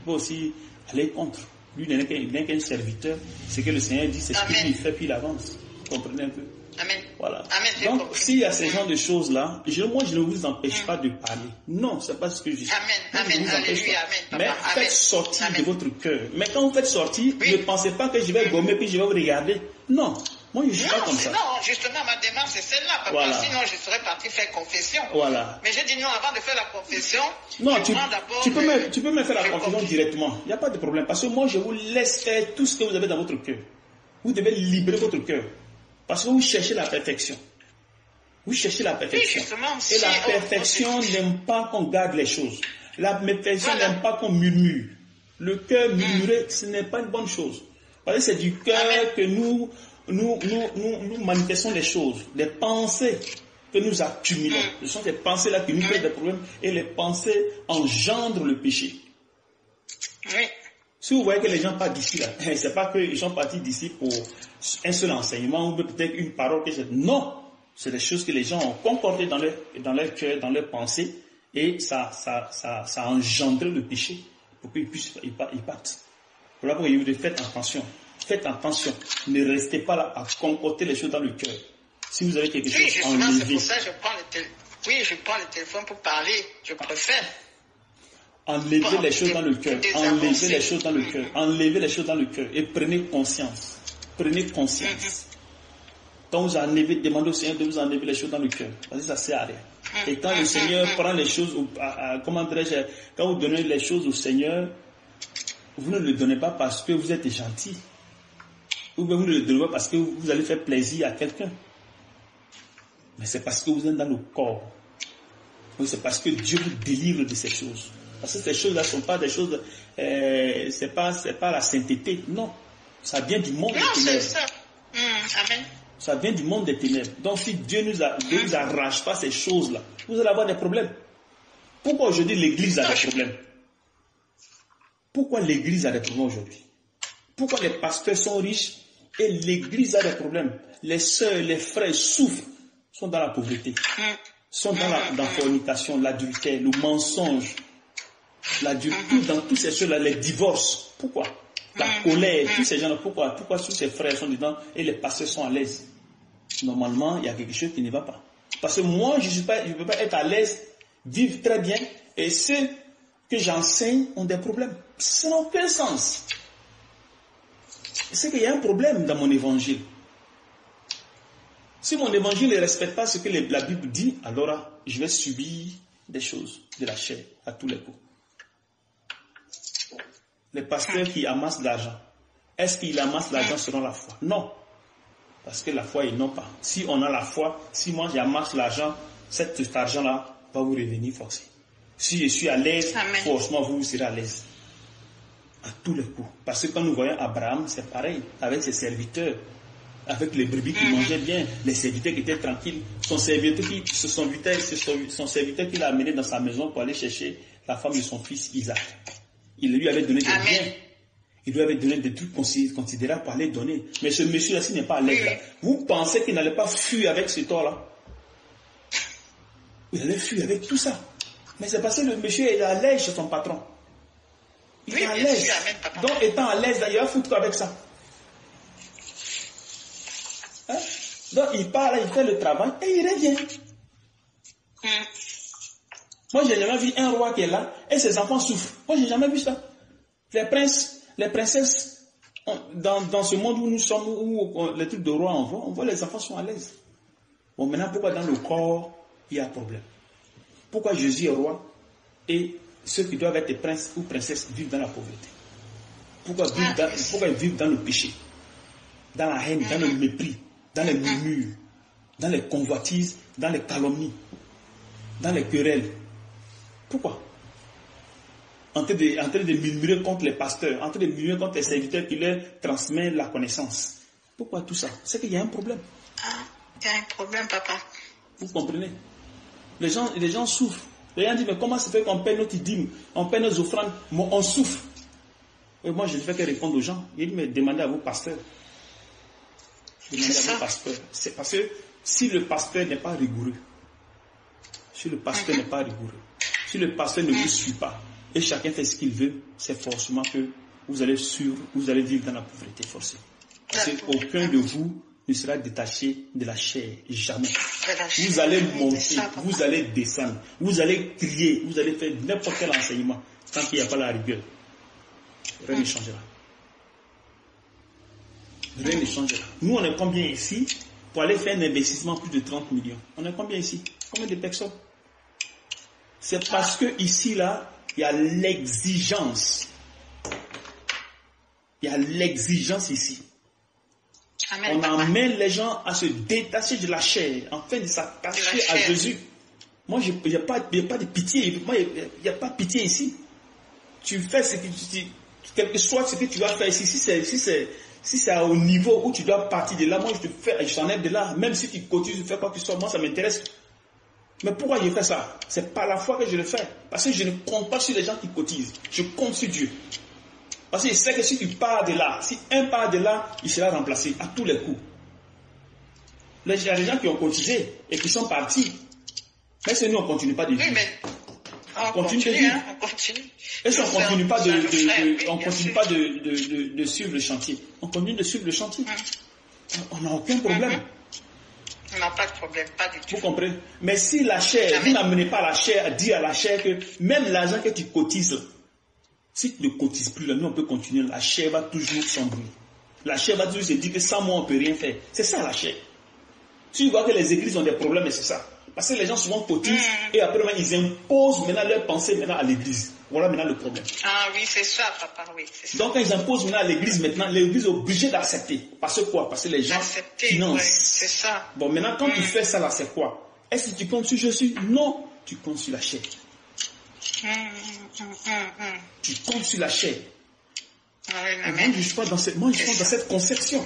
S2: aussi aller contre. Lui, il n'est qu'un serviteur. Ce que le Seigneur dit, c'est ce qu'il fait, puis il avance. Vous comprenez un peu?
S1: Amen.
S2: Voilà.
S1: Amen.
S2: Donc, s'il y a ces genres de choses-là, moi, je ne vous empêche pas de parler. Non, ce n'est pas ce que je dis.
S1: Amen. Alléluia. Amen.
S2: Mais faites sortir de votre cœur. Mais quand vous faites sortir, ne pensez pas que je vais gommer puis je vais vous regarder. Non. Moi, je ne suis pas comme ça.
S1: Non, justement, ma démarche, c'est celle-là. Papa. Voilà. Sinon, je serais parti faire confession.
S2: Voilà.
S1: Mais j'ai dit non, avant de faire la confession,
S2: non, tu peux me faire la confession directement. Il n'y a pas de problème. Parce que moi, je vous laisse faire tout ce que vous avez dans votre cœur. Vous devez libérer votre cœur. Parce que vous cherchez la perfection. Vous cherchez la perfection.
S1: Oui,
S2: et la perfection n'aime pas qu'on garde les choses. La perfection n'aime pas qu'on murmure. Le cœur murmuré, ce n'est pas une bonne chose. Parce que c'est du cœur que nous manifestons les choses. Les pensées que nous accumulons. Ce sont ces pensées-là qui nous créent des problèmes. Et les pensées engendrent le péché.
S1: Oui.
S2: Si vous voyez que les gens partent d'ici, là, c'est pas qu'ils sont partis d'ici pour un seul enseignement ou peut-être une parole que c'est. Non! C'est des choses que les gens ont concordées dans leur cœur, dans leurs pensées, et ça a engendré le péché pour qu'ils partent. Voilà pourquoi il dit faites attention. Faites attention. Ne restez pas là à concocter les choses dans le cœur. Si vous avez quelque chose en
S1: c'est pour ça que je prends le téléphone pour parler. Je préfère.
S2: Enlevez les choses dans le cœur. Enlevez les choses dans le cœur. Enlevez les choses dans le cœur. Et prenez conscience. Prenez conscience. Quand vous enlevez, demandez au Seigneur de vous enlever les choses dans le cœur. Parce que ça ne sert à rien. Et quand le Seigneur prend les choses, comment dirais-je, quand vous donnez les choses au Seigneur, vous ne le donnez pas parce que vous êtes gentil. Ou bien vous ne le donnez pas parce que vous allez faire plaisir à quelqu'un. Mais c'est parce que vous êtes dans le corps. Oui, c'est parce que Dieu vous délivre de ces choses. Parce que ces choses-là ne sont pas des choses, c'est pas la sainteté. Non, ça vient du monde des ténèbres. C'est ça. Amen. Ça vient du monde des ténèbres. Donc si Dieu ne nous arrache pas ces choses-là, vous allez avoir des problèmes. Pourquoi aujourd'hui l'Église a des problèmes? Pourquoi l'Église a des problèmes aujourd'hui? Pourquoi les pasteurs sont riches et l'Église a des problèmes? Les sœurs, les frères souffrent, sont dans la pauvreté, sont dans la fornication, l'adultère, le mensonge, dans toutes ces choses-là, les divorces. Pourquoi? La colère, tous ces gens-là, pourquoi tous ces frères sont dedans et les pasteurs sont à l'aise? Normalement, il y a quelque chose qui ne va pas. Parce que moi, je ne peux pas être à l'aise, vivre très bien, et ceux que j'enseigne ont des problèmes. Ça n'a aucun sens. C'est qu'il y a un problème dans mon évangile. Si mon évangile ne respecte pas ce que la Bible dit, alors je vais subir des choses de la chair à tous les coups. Les pasteurs qui amassent l'argent, est-ce qu'ils amassent l'argent selon la foi? Non. Parce que la foi, ils n'ont pas. Si on a la foi, si moi j'amasse l'argent, cet argent-là va vous revenir forcé. Si je suis à l'aise, forcément vous serez à l'aise. À tous les coups. Parce que quand nous voyons Abraham, c'est pareil, avec ses serviteurs, avec les brebis qui mangeaient bien, les serviteurs qui étaient tranquilles, son serviteur qui l'a amené dans sa maison pour aller chercher la femme de son fils Isaac. Il lui avait donné des biens. Il lui avait donné des trucs considérables pour aller donner. Mais ce monsieur-là, s'il n'est pas à l'aise là, vous pensez qu'il n'allait pas fuir avec ce tort-là? Il allait fuir avec tout ça. Mais c'est parce que le monsieur est à l'aise chez son patron. Il est à l'aise. Donc, étant à l'aise, il va foutre avec ça. Hein? Donc, il part là, il fait le travail et il revient. Moi, je n'ai jamais vu un roi qui est là et ses enfants souffrent. Moi, je n'ai jamais vu ça. Les princes, les princesses, dans ce monde où nous sommes, où les trucs de roi on voit les enfants sont à l'aise. Bon, maintenant, pourquoi dans le corps, il y a un problème? Pourquoi Jésus est roi et ceux qui doivent être princes ou princesses vivent dans la pauvreté? Pourquoi ils vivent dans le péché, dans la haine, dans le mépris, dans les murmures, dans les convoitises, dans les calomnies, dans les querelles? Pourquoi? En train de murmurer contre les pasteurs, en train de murmurer contre les serviteurs qui leur transmettent la connaissance. Pourquoi tout ça? C'est qu'il y a un problème.
S1: Il y a un problème, papa.
S2: Vous comprenez? Les gens souffrent. Les gens disent, mais comment se fait qu'on paie notre dîme, on paie nos offrandes, on souffre? Et moi, je ne fais que répondre aux gens. Il me demandez à vos pasteurs. Demandez à vos pasteurs. C'est parce que si le pasteur n'est pas rigoureux, si le pasteur ne vous suit pas, et chacun fait ce qu'il veut, c'est forcément que vous allez vivre dans la pauvreté forcée. Parce qu'aucun de vous ne sera détaché de la chair, jamais. Vous allez monter, vous allez descendre, vous allez crier, vous allez faire n'importe quel enseignement, tant qu'il n'y a pas la rigueur. Rien ne changera. Rien ne changera. Nous, on est combien ici pour aller faire un investissement plus de 30 millions? On est combien ici? Combien de personnes? C'est parce que ici, là, il y a l'exigence. Il y a l'exigence ici.
S1: Amen.
S2: On emmène les gens à se détacher de la chair, afin de s'attacher à Jésus. Moi, il n'y a pas de pitié. Moi, il n'y a pas de pitié ici. Tu fais ce que quel que soit ce que tu vas faire ici. Si c'est au niveau où tu dois partir de là, moi, je t'enlève de là. Même si tu continues de faire quoi que ce soit, moi, ça m'intéresse. Mais pourquoi je fais ça? C'est par la foi que je le fais. Parce que je ne compte pas sur les gens qui cotisent. Je compte sur Dieu. Parce que je sais que si tu pars de là, si un part de là, il sera remplacé à tous les coups. Là, il y a des gens qui ont cotisé et qui sont partis. Mais c'est nous, on ne continue pas de vivre.
S1: Oui, mais on continue de vivre. On continue.
S2: Et si on ne continue pas de suivre le chantier, on continue de suivre le chantier. On n'a aucun problème.
S1: Non, pas de problème, pas du tout.
S2: Vous comprenez? Mais si la chair, vous n'amenez pas la chair à dire à la chair que même l'argent que tu cotises, si tu ne cotises plus, là, nous on peut continuer, la chair va toujours s'embrouiller. La chair va toujours se dire que sans moi on ne peut rien faire. C'est ça la chair. Tu vois que les églises ont des problèmes, et c'est ça. Parce que les gens souvent cotisent et après ils imposent maintenant leur pensée maintenant à l'église. Voilà maintenant le problème.
S1: Ah oui, c'est ça, papa, oui, c'est ça.
S2: Donc quand ils imposent maintenant à l'église, maintenant l'église est obligée d'accepter. Parce que quoi? Parce que les gens financent.
S1: Ouais, c'est ça.
S2: Bon, maintenant quand tu fais ça là, c'est quoi? Est-ce que tu comptes sur Jésus? Non, tu comptes sur la chair. Tu comptes sur la chair.
S1: Oui,
S2: moi, je suis pas dans cette conception.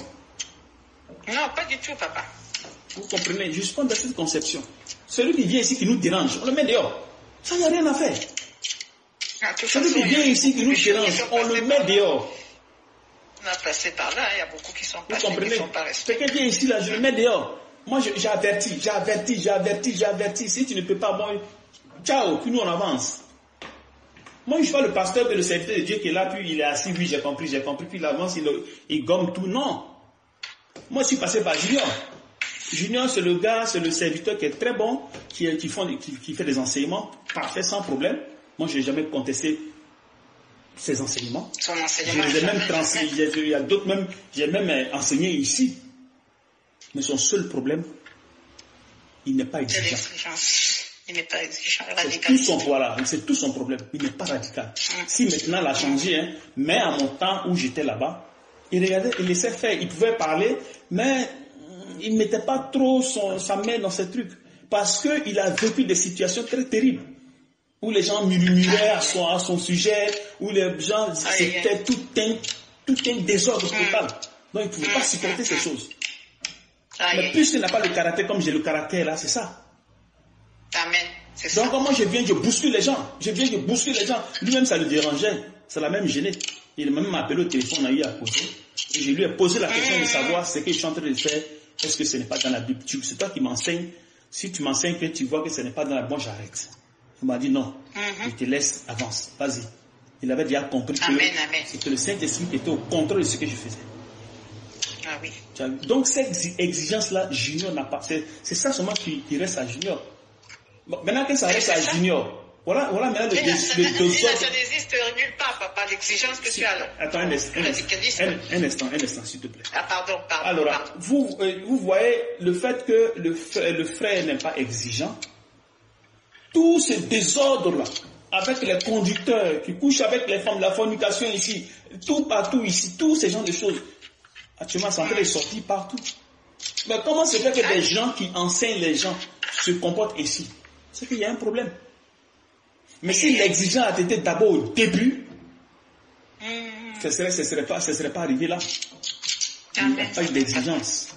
S1: Non, pas du tout, papa.
S2: Vous comprenez? Je suis pas dans cette conception. Celui qui vient ici qui nous dérange, on le met dehors. Ça n'a rien à faire. Celui qui vient ici qui nous dérange, on le met dehors.
S1: On a passé par là, il y a beaucoup qui sont passés.
S2: Vous comprenez? Quelqu'un vient ici là, je le mets dehors. Moi, j'ai averti. Si tu ne peux pas, moi, ciao, puis nous on avance. Moi, je ne suis pas le pasteur de le serviteur de Dieu qui est là, puis il est assis, oui, j'ai compris, puis il avance, il gomme tout. Non. Moi, je suis passé par Junior. Junior, c'est le gars, c'est le serviteur qui est très bon, qui fait des enseignements parfaits, sans problème. Moi, je n'ai jamais contesté ses enseignements.
S1: Son enseignement.
S2: Je les ai même transmis, il y a d'autres même, j'ai même enseigné ici. Mais son seul problème, il n'est pas exigeant.
S1: Il n'est pas exigeant.
S2: C'est tout son problème. Il n'est pas radical. Si maintenant il a changé, mais à mon temps où j'étais là-bas, il regardait, il laissait faire. Il pouvait parler, mais il ne mettait pas trop sa main dans ces trucs. Parce qu'il a vécu des situations très terribles. Où les gens murmuraient à son sujet, où les gens, c'était tout un désordre total. Donc il ne pouvait pas supporter ces choses. Mais puisqu'il n'a pas le caractère comme j'ai le caractère là, c'est ça.
S1: Amen.
S2: Donc moi je viens, je bouscule les gens. Lui-même ça le dérangeait. Ça l'a même gêné. Il m'a même appelé au téléphone, on a eu à causer. Et je lui ai posé la question de savoir ce que je suis en train de faire. Est-ce que ce n'est pas dans la Bible? C'est toi qui m'enseignes. Si tu m'enseignes que tu vois que ce n'est pas dans la Bible, j'arrête. Il m'a dit non. Je te laisse, avance. Vas-y. Il avait déjà compris que c'était le Saint-Esprit qui était au contrôle de ce que je faisais.
S1: Ah oui.
S2: Donc cette exigence-là, Junior n'a pas. C'est ça seulement qui reste à Junior. Bon, maintenant que ça reste à Junior, voilà maintenant
S1: ça n'existe nulle part, papa, l'exigence que tu as là.
S2: Attends un instant, s'il te plaît.
S1: Ah, pardon.
S2: Alors, vous voyez le fait que le frère n'est pas exigeant, tout ce désordre-là, avec les conducteurs qui couchent avec les femmes, la fornication ici, tout partout ici, tous ces genres de choses, actuellement, c'est en train de sortir partout. Mais comment se fait que des gens qui enseignent les gens se comportent ainsi? C'est qu'il y a un problème. Mais si l'exigence a été d'abord au début, ce ne serait pas arrivé là. Il n'y a pas eu d'exigence.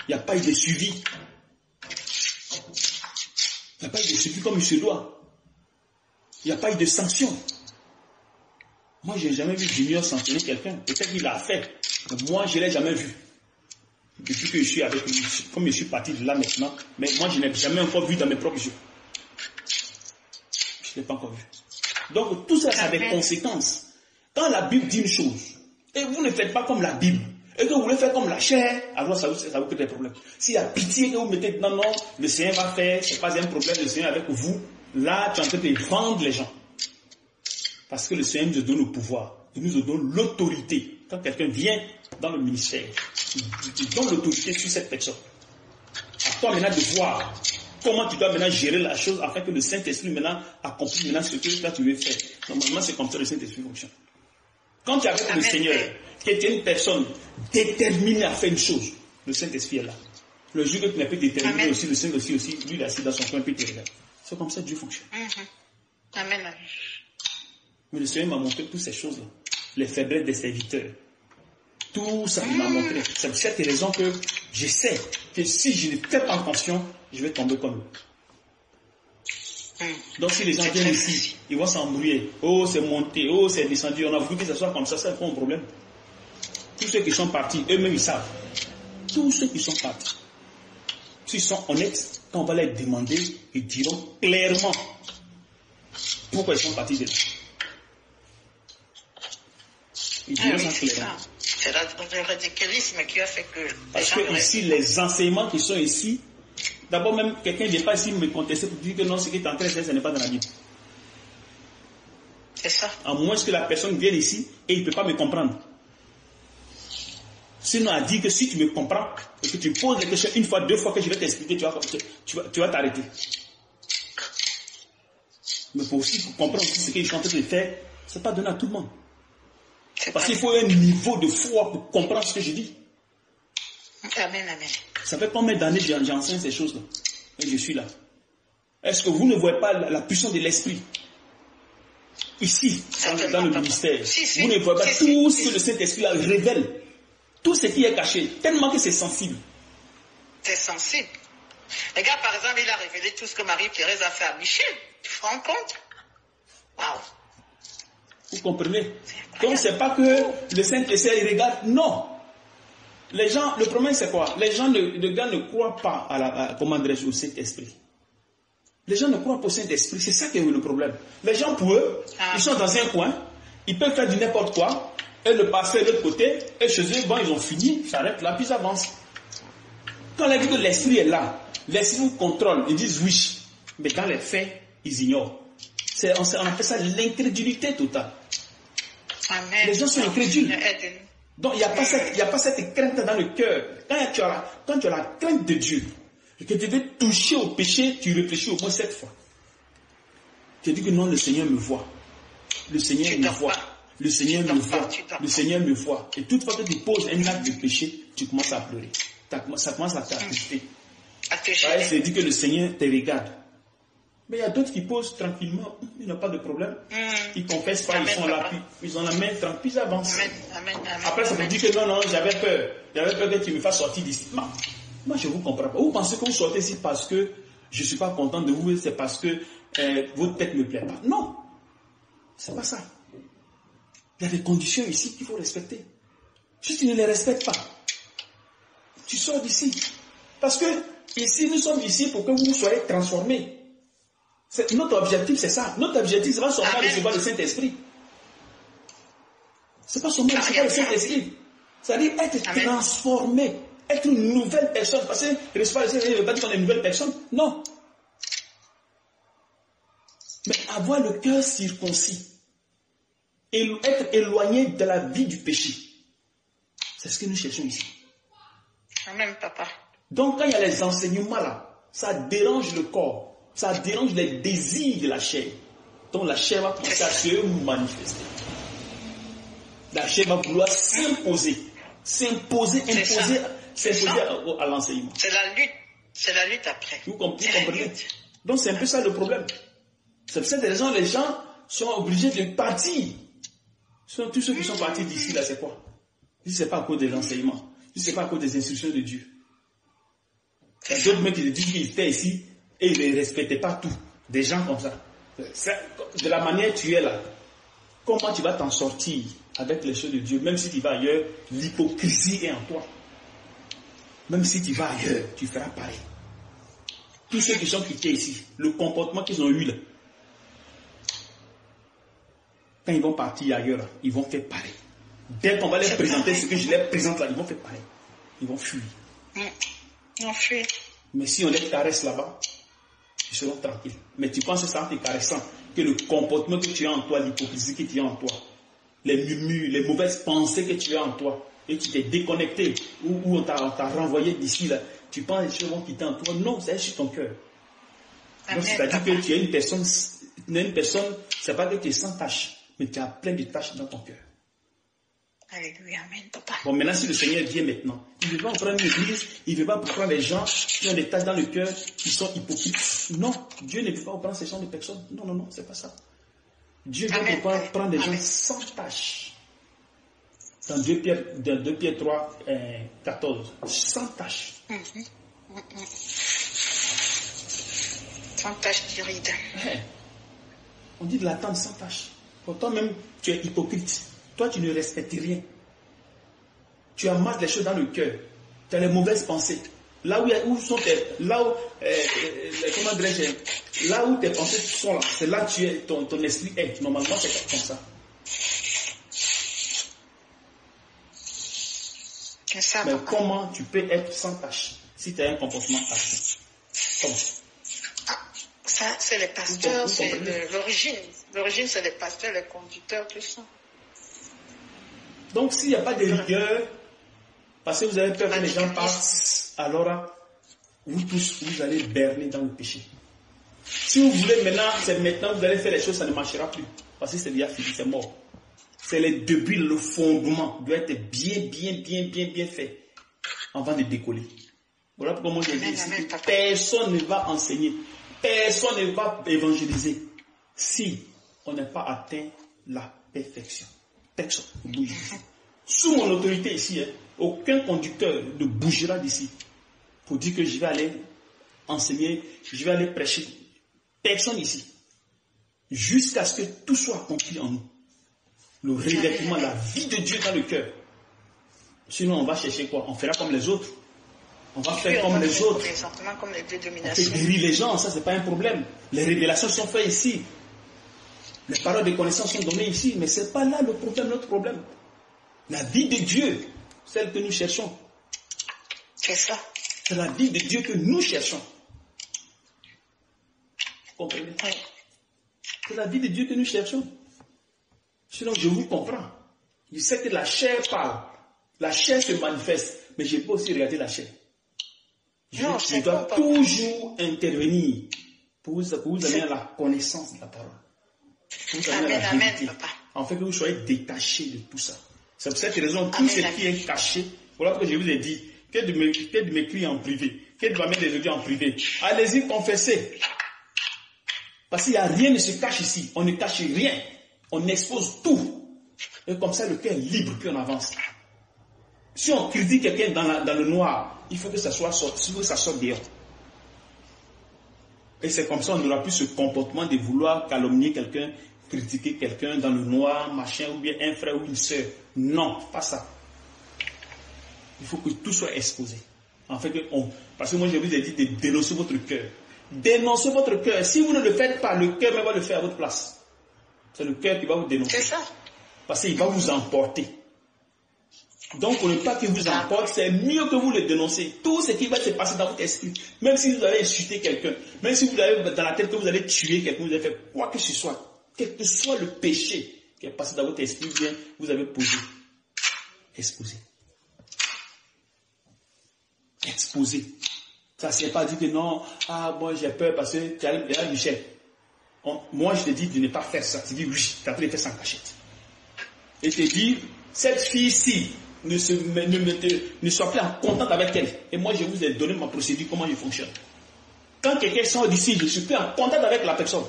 S2: Il n'y a pas eu de suivi. Il n'y a pas eu de suivi comme il se doit. Il n'y a pas eu de sanction. Moi, je n'ai jamais vu Junior sanctionner quelqu'un. Peut-être qu'il l'a fait. Mais moi, je ne l'ai jamais vu. Depuis que je suis avec lui, comme je suis parti de là maintenant, mais moi, je n'ai jamais encore vu dans mes propres yeux. Je ne l'ai pas encore vu. Donc, tout ça, ça a des conséquences. Quand la Bible dit une chose, et vous ne faites pas comme la Bible, et que vous voulez faire comme la chair, alors ça vous crée des problèmes. S'il y a pitié que vous mettez, non, le Seigneur va faire, ce n'est pas un problème, le Seigneur avec vous, là, tu es en train de vendre les gens. Parce que le Seigneur nous donne le pouvoir, il nous donne l'autorité. Quand quelqu'un vient dans le ministère, il donne l'autorité sur cette personne. À toi maintenant de voir comment tu dois maintenant gérer la chose afin que le Saint-Esprit maintenant accomplisse maintenant ce que toi tu veux faire. Normalement, c'est comme ça que le Saint-Esprit fonctionne. Quand tu es avec le Seigneur, que tu es une personne déterminée à faire une chose, le Saint-Esprit est là. Le jour que tu n'es pas déterminé aussi, le Saint-Esprit aussi, lui il est assis dans son coin, puis il te regarde. C'est comme ça que Dieu fonctionne.
S1: Amen.
S2: Mais le Seigneur m'a montré toutes ces choses-là. Les faiblesses des serviteurs. Tout ça, il m'a montré. C'est pour cette raison que je sais que si je ne fais pas attention, je vais tomber comme eux. Donc si les gens viennent ici, ils vont s'embrouiller. Oh, c'est monté, oh, c'est descendu. On a voulu que ça soit comme ça, c'est pas un problème. Tous ceux qui sont partis, eux-mêmes, ils savent. Tous ceux qui sont partis, s'ils sont honnêtes, quand on va les demander, ils diront clairement pourquoi ils sont partis de là. Ils diront ça clairement.
S1: C'est le radicalisme qui a fait que...
S2: Parce que ici, les enseignements qui sont ici, d'abord même, quelqu'un ne vient pas ici me contester pour dire que non, ce qui est en train de faire, ce n'est pas dans la Bible.
S1: C'est ça.
S2: À moins que la personne vienne ici et il ne peut pas me comprendre. Sinon, elle dit que si tu me comprends et que tu poses les questions une fois, deux fois que je vais t'expliquer, tu vas t'arrêter. Mais pour aussi comprendre ce qu'ils sont en train de faire, ce n'est pas donné à tout le monde. Parce qu'il faut un niveau de foi pour comprendre ce que je dis.
S1: Amen, amen.
S2: Ça fait combien d'années que j'enseigne ces choses-là et je suis là. Est-ce que vous ne voyez pas la puissance de l'esprit ici, dans le ministère? Vous ne voyez pas tout ce que le Saint-Esprit révèle. Tout ce qui est caché, tellement que c'est sensible.
S1: C'est sensible. Regarde, par exemple, il a révélé tout ce que Marie-Thérèse a fait à Michel. Tu te rends compte? Waouh!
S2: Vous comprenez? Donc, c'est pas que le Saint-Esprit regarde. Non! Les gens, le problème, c'est quoi? Les gens ne croient pas au Saint-Esprit. Les gens ne croient pas au Saint-Esprit. C'est ça qui est le problème. Les gens, pour eux, ils sont dans un coin, ils peuvent faire du n'importe quoi. Et le passer de l'autre côté, et chez eux, bon, ils ont fini, s'arrête là, puis ils avancent. Quand on a dit que l'esprit est là, l'esprit vous contrôle, ils disent oui, mais dans les faits, ils ignorent. On appelle ça l'incrédulité totale.
S1: Amen.
S2: Les gens sont incrédules. Donc il n'y a pas cette crainte dans le cœur. Quand tu as la crainte de Dieu, et que tu veux toucher au péché, tu réfléchis au moins 7 fois. Tu dis que non, le Seigneur me voit. Le Seigneur me voit. Le Seigneur me voit, le Seigneur me voit. Et toute fois que tu poses un acte de péché, tu commences à pleurer. Ça commence à t'attrister. C'est dit que le Seigneur te regarde. Mais il y a d'autres qui posent tranquillement, ils n'ont pas de problème. Ils ne confessent pas, ils sont là, ils ont la main tranquille, ils avancent. Après, ça me dit que non, j'avais peur. J'avais peur que tu me fasses sortir d'ici. Moi, je ne vous comprends pas. Vous pensez que vous sortez ici parce que je ne suis pas content de vous, c'est parce que votre tête ne me plaît pas. Non, c'est pas ça. Il y a des conditions ici qu'il faut respecter. Si tu ne les respectes pas, tu sors d'ici. Parce que ici, nous sommes ici pour que vous soyez transformés. Notre objectif, c'est ça. Notre objectif, c'est pas seulement recevoir le Saint-Esprit. C'est pas seulement recevoir le Saint-Esprit. C'est-à-dire être transformé, être une nouvelle personne. Parce que recevoir le Saint-Esprit ne veut pas dire qu'on est une nouvelle personne. Non. Mais avoir le cœur circoncis. Et être éloigné de la vie du péché. C'est ce que nous cherchons ici.
S1: Amen, papa.
S2: Donc, quand il y a les enseignements là, ça dérange le corps. Ça dérange les désirs de la chair. Donc, la chair va commencer à se manifester. La chair va vouloir s'imposer. S'imposer à l'enseignement.
S1: C'est la lutte. C'est la lutte après.
S2: Vous comprenez? Donc, c'est un peu ça le problème. C'est pour cette raison les gens sont obligés de partir. Tous ceux qui sont partis d'ici, là, c'est quoi? Si ce n'est pas à cause de l'enseignement, si ce n'est pas à cause des instructions de Dieu. Il y a d'autres mecs qui disent qu'ils étaient ici et ils ne respectaient pas tout. Des gens comme ça. De la manière que tu es là, comment tu vas t'en sortir avec les choses de Dieu? Même si tu vas ailleurs, l'hypocrisie est en toi. Même si tu vas ailleurs, tu feras pareil. Tous ceux qui sont quittés ici, le comportement qu'ils ont eu là, quand ils vont partir ailleurs, ils vont faire pareil. Dès qu'on va leur présenter ce que je leur présente là, ils vont faire pareil. Ils vont fuir.
S1: Ils vont fuir.
S2: Mais si on les caresse là-bas, ils seront tranquilles. Mais tu penses que ça en te caressant, que le comportement que tu as en toi, l'hypocrisie que tu as en toi, les murmures, les mauvaises pensées que tu as en toi, et tu t'es déconnecté, ou on t'a renvoyé d'ici là, tu penses que les choses vont quitter en toi. Non, c'est sur ton cœur. Donc c'est-à-dire que tu es une personne, c'est pas que tu es sans tâche, mais tu as plein de tâches dans ton cœur.
S1: Alléluia, amen, papa.
S2: Bon, maintenant, si le Seigneur vient maintenant, il ne veut pas prendre une église, il ne veut pas prendre les gens qui ont des tâches dans le cœur, qui sont hypocrites. Non, Dieu ne veut pas prendre ces gens de personnes. Non, non, non, c'est pas ça. Dieu veut prendre des gens sans tâches. Dans 2 Pierre 3, 14, sans tâche.
S1: Sans tâche d'iride.
S2: On dit de l'attendre sans tâche. Pourtant même, tu es hypocrite. Toi, tu ne respectes rien. Tu amasses les choses dans le cœur. Tu as les mauvaises pensées. Là où tes pensées sont là, c'est là que ton esprit est. Normalement, c'est comme ça. Mais comment tu peux être sans tâche si tu as un comportement taché? Comment?
S1: Ça, c'est les pasteurs, c'est l'origine. L'origine, c'est les pasteurs, les conducteurs, tout ça.
S2: Donc, s'il n'y a pas de rigueur, parce que vous avez peur que les gens passent, alors vous tous, vous allez berner dans le péché. Si vous voulez maintenant, c'est maintenant que vous allez faire les choses, ça ne marchera plus. Parce que c'est déjà fini, c'est mort. C'est le début, le fondement doit être bien fait avant de décoller. Voilà pourquoi moi je dis ici que personne ne va enseigner, personne ne va évangéliser si on n'a pas atteint la perfection. Personne ne bouge d'ici. Sous mon autorité ici, aucun conducteur ne bougera d'ici pour dire que je vais aller enseigner, je vais aller prêcher. Personne ici. Jusqu'à ce que tout soit accompli en nous. Le revêtement, la vie de Dieu dans le cœur. Sinon, on va chercher quoi? On fera comme les autres. On va faire comme les autres.
S1: Exactement comme les deux
S2: On
S1: dominations.
S2: fait guérir les gens, ça c'est pas un problème. Les révélations sont faites ici. Les paroles de connaissance sont données ici. Mais c'est pas là le problème, notre problème. La vie de Dieu, celle que nous cherchons.
S1: C'est ça.
S2: C'est la vie de Dieu que nous cherchons. Vous comprenez?
S1: Oui.
S2: C'est la vie de Dieu que nous cherchons. Sinon, je vous comprends. Je sais que la chair parle. La chair se manifeste. Mais je peux aussi regarder la chair. Je dois toujours intervenir pour vous amener à la connaissance de la parole. Pour vous amener à la vérité. En fait, que vous soyez détachés de tout ça. C'est pour cette raison, tout ce qui est caché, voilà que je vous ai dit, que de m'écrire en privé, que de m'amener des audios en privé. Allez-y, confessez. Parce qu'il n'y a rien qui se cache ici. On ne cache rien. On expose tout. Et comme ça, le cœur est libre, puis on avance. Si on critique quelqu'un dans le noir, il faut que ça soit sorti, il faut que ça sorte dehors. Et c'est comme ça qu'on n'aura plus ce comportement de vouloir calomnier quelqu'un, critiquer quelqu'un dans le noir, machin, ou bien un frère ou une soeur. Non, pas ça. Il faut que tout soit exposé. En fait, parce que moi je vous ai dit de dénoncer votre cœur. Dénoncez votre cœur. Si vous ne le faites pas, le cœur va le faire à votre place. C'est le cœur qui va vous dénoncer.
S1: C'est ça.
S2: Parce qu'il va vous emporter. Donc, pour ne pas qu'il vous emporte, c'est mieux que vous le dénoncez. Tout ce qui va se passer dans votre esprit, même si vous avez insulté quelqu'un, même si vous avez dans la tête que vous allez tuer quelqu'un, vous avez fait quoi que ce soit, quel que soit le péché qui est passé dans votre esprit, bien, vous avez posé, exposé. Exposé. Ça ne s'est pas dit que non, moi j'ai peur parce que tu as Michel. Moi je te dis de ne pas faire ça. Tu dis oui, tu as pu le faire sans cachette. Et te dis, cette fille-ci, ne sois plus en contact avec elle. Et moi je vous ai donné ma procédure, comment je fonctionne. Quand quelqu'un sort d'ici, je ne suis plus en contact avec la personne.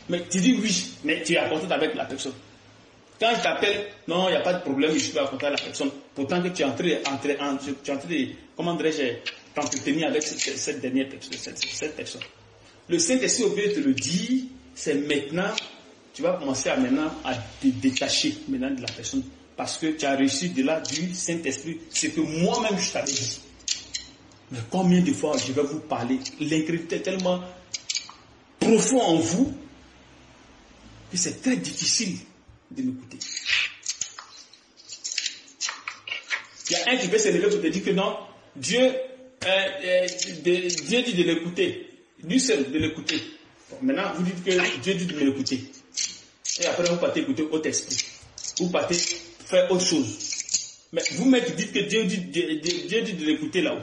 S2: Mais tu dis oui, mais tu es en contact avec la personne. Quand je t'appelle, non, il n'y a pas de problème, je suis en contact avec la personne. Pourtant que tu es en train de, comment dirais-je, t'entretenir avec cette dernière personne, cette personne. Le Saint-Esprit, au lieu de te le dire, c'est maintenant, tu vas commencer à te détacher maintenant de la personne. Parce que tu as reçu de là du Saint-Esprit ce que moi-même je t'avais dit. Mais combien de fois je vais vous parler, l'incrédulité est tellement profond en vous que c'est très difficile de m'écouter. Il y a un qui peut se lever pour te dire que non, Dieu dit de l'écouter. Lui seul de l'écouter. Bon, maintenant, vous dites que Dieu dit de l'écouter. Et après, vous partez écouter autre esprit. Vous partez faire autre chose. Mais vous-même qui dites que Dieu dit de l'écouter là-haut,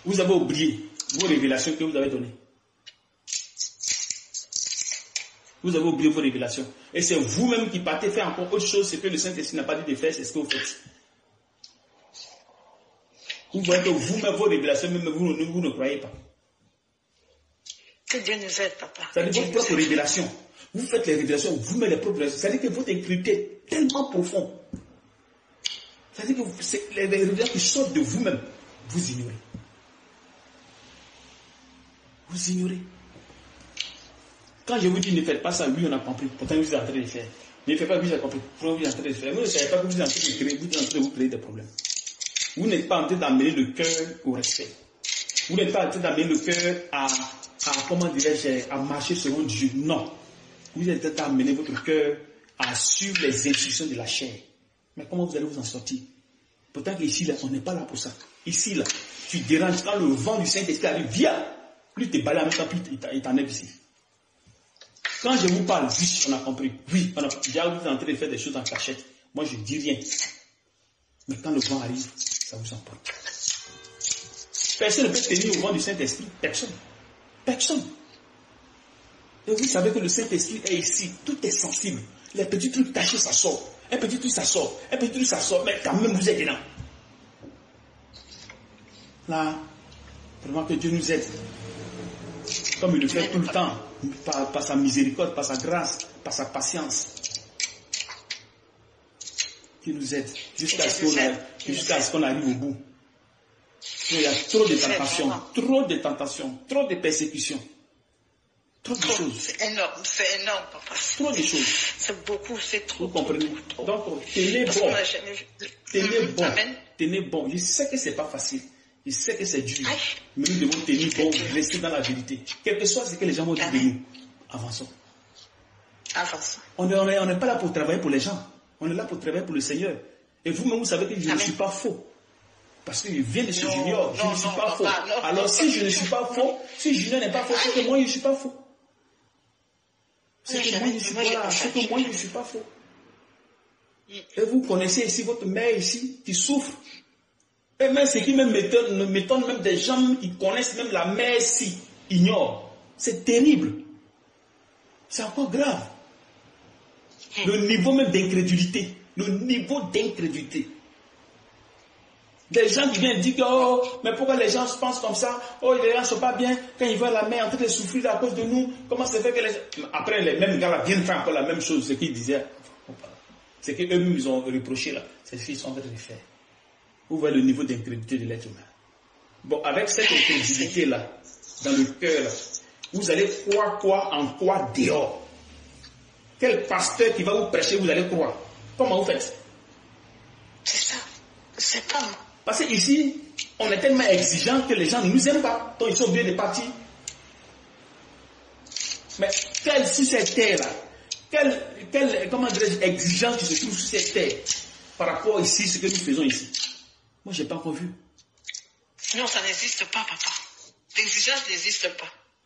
S2: vous avez oublié vos révélations que vous avez données. Vous avez oublié vos révélations. Et c'est vous-même qui partez faire encore autre chose, ce que le Saint-Esprit n'a pas dit de faire, c'est ce que vous faites. Vous voyez que vous-même, vos révélations, même vous ne croyez pas.
S1: Que Dieu nous aide, papa.
S2: C'est-à-dire votre propre révélation. Vous faites les révélations, vous-même les propres révélations. C'est-à-dire que votre incrédulité est tellement profonde. C'est-à-dire que c'est les révélations qui sortent de vous-même, vous ignorez. Vous ignorez. Quand je vous dis ne faites pas ça, oui, on a compris. Pourtant, vous êtes en train de le faire. Ne faites pas, oui, j'ai compris. Pourtant, vous êtes en train de le faire. Vous ne savez pas que vous êtes en train de créer, vous êtes en train de vous créer des problèmes. Vous n'êtes pas en train d'amener le cœur au respect. Vous n'êtes pas en train d'amener le cœur à comment dirais-je, à marcher selon Dieu. Non. Vous êtes en train d'amener votre cœur à suivre les instructions de la chair. Mais comment vous allez vous en sortir? Pourtant qu'ici, là, on n'est pas là pour ça. Ici, là, tu déranges quand le vent du Saint-Esprit arrive, viens. Plus tu es balé en même temps, plus il t'enlève ici. Quand je vous parle, oui, on a compris. Oui, on a déjà vous êtes en train de faire des choses en cachette. Moi, je ne dis rien. Mais quand le vent arrive, ça vous emporte. Personne ne peut tenir au vent du Saint-Esprit. Personne. Personne. Et vous savez que le Saint-Esprit est ici. Tout est sensible. Les petits trucs cachés, ça sort. Un petit truc, ça sort. Un petit truc, ça sort. Mais quand même, vous êtes dedans. Là, vraiment que Dieu nous aide. Comme il le fait tout le temps. Par sa miséricorde, par sa grâce, par sa patience. Qu'il nous aide. Jusqu'à ce qu'on arrive au bout. Il y a trop de tentations, trop de persécutions. Trop de choses.
S1: C'est énorme, papa.
S2: Trop de choses.
S1: C'est beaucoup, c'est trop.
S2: Vous comprenez?
S1: Trop.
S2: Donc, tenez bon. Je sais que ce n'est pas facile. Je sais que c'est dur. Mais nous devons tenir bon, rester dans la vérité. Quel que soit ce que les gens vont dire de nous, avançons. On n'est pas là pour travailler pour les gens. On est là pour travailler pour le Seigneur. Et vous-même, vous savez que je ne suis pas faux. Parce qu'il vient de ce Junior. Je ne suis pas faux. Alors, si je ne suis pas faux, si Junior n'est pas faux, c'est que moi, je ne suis pas faux. C'est que moi, je ne suis pas là. C'est que moi, je ne suis pas faux. Et vous connaissez ici votre mère ici qui souffre. Et même ce qui m'étonne même des gens qui connaissent même la mère ici, ignorent. C'est terrible. C'est encore grave. Le niveau même d'incrédulité. Le niveau d'incrédulité. Des gens qui viennent dire que, oh, mais pourquoi les gens pensent comme ça? Oh, les gens ne sont pas bien. Quand ils voient la mère en train de souffrir à cause de nous, comment ça fait que les gens... Après, les mêmes gars là viennent faire encore la même chose, ce qu'ils disaient. C'est qu'eux-mêmes, ils ont reproché là. Ces filles sont en train de faire. Vous voyez le niveau d'incrédulité de l'être humain. Bon, avec cette incrédulité là, dans le cœur, vous allez croire quoi en quoi dehors? Quel pasteur qui va vous prêcher, vous allez croire? Comment vous faites?
S1: C'est ça. C'est pas...
S2: Parce qu'ici, on est tellement exigeant que les gens ne nous aiment pas. Donc ils sont obligés de partir. Mais si cette terre-là, quelle exigence qui se trouve sur cette terre par rapport ici, ce que nous faisons ici? Moi, je n'ai pas encore vu.
S1: Non, ça n'existe pas, papa. L'exigence n'existe pas.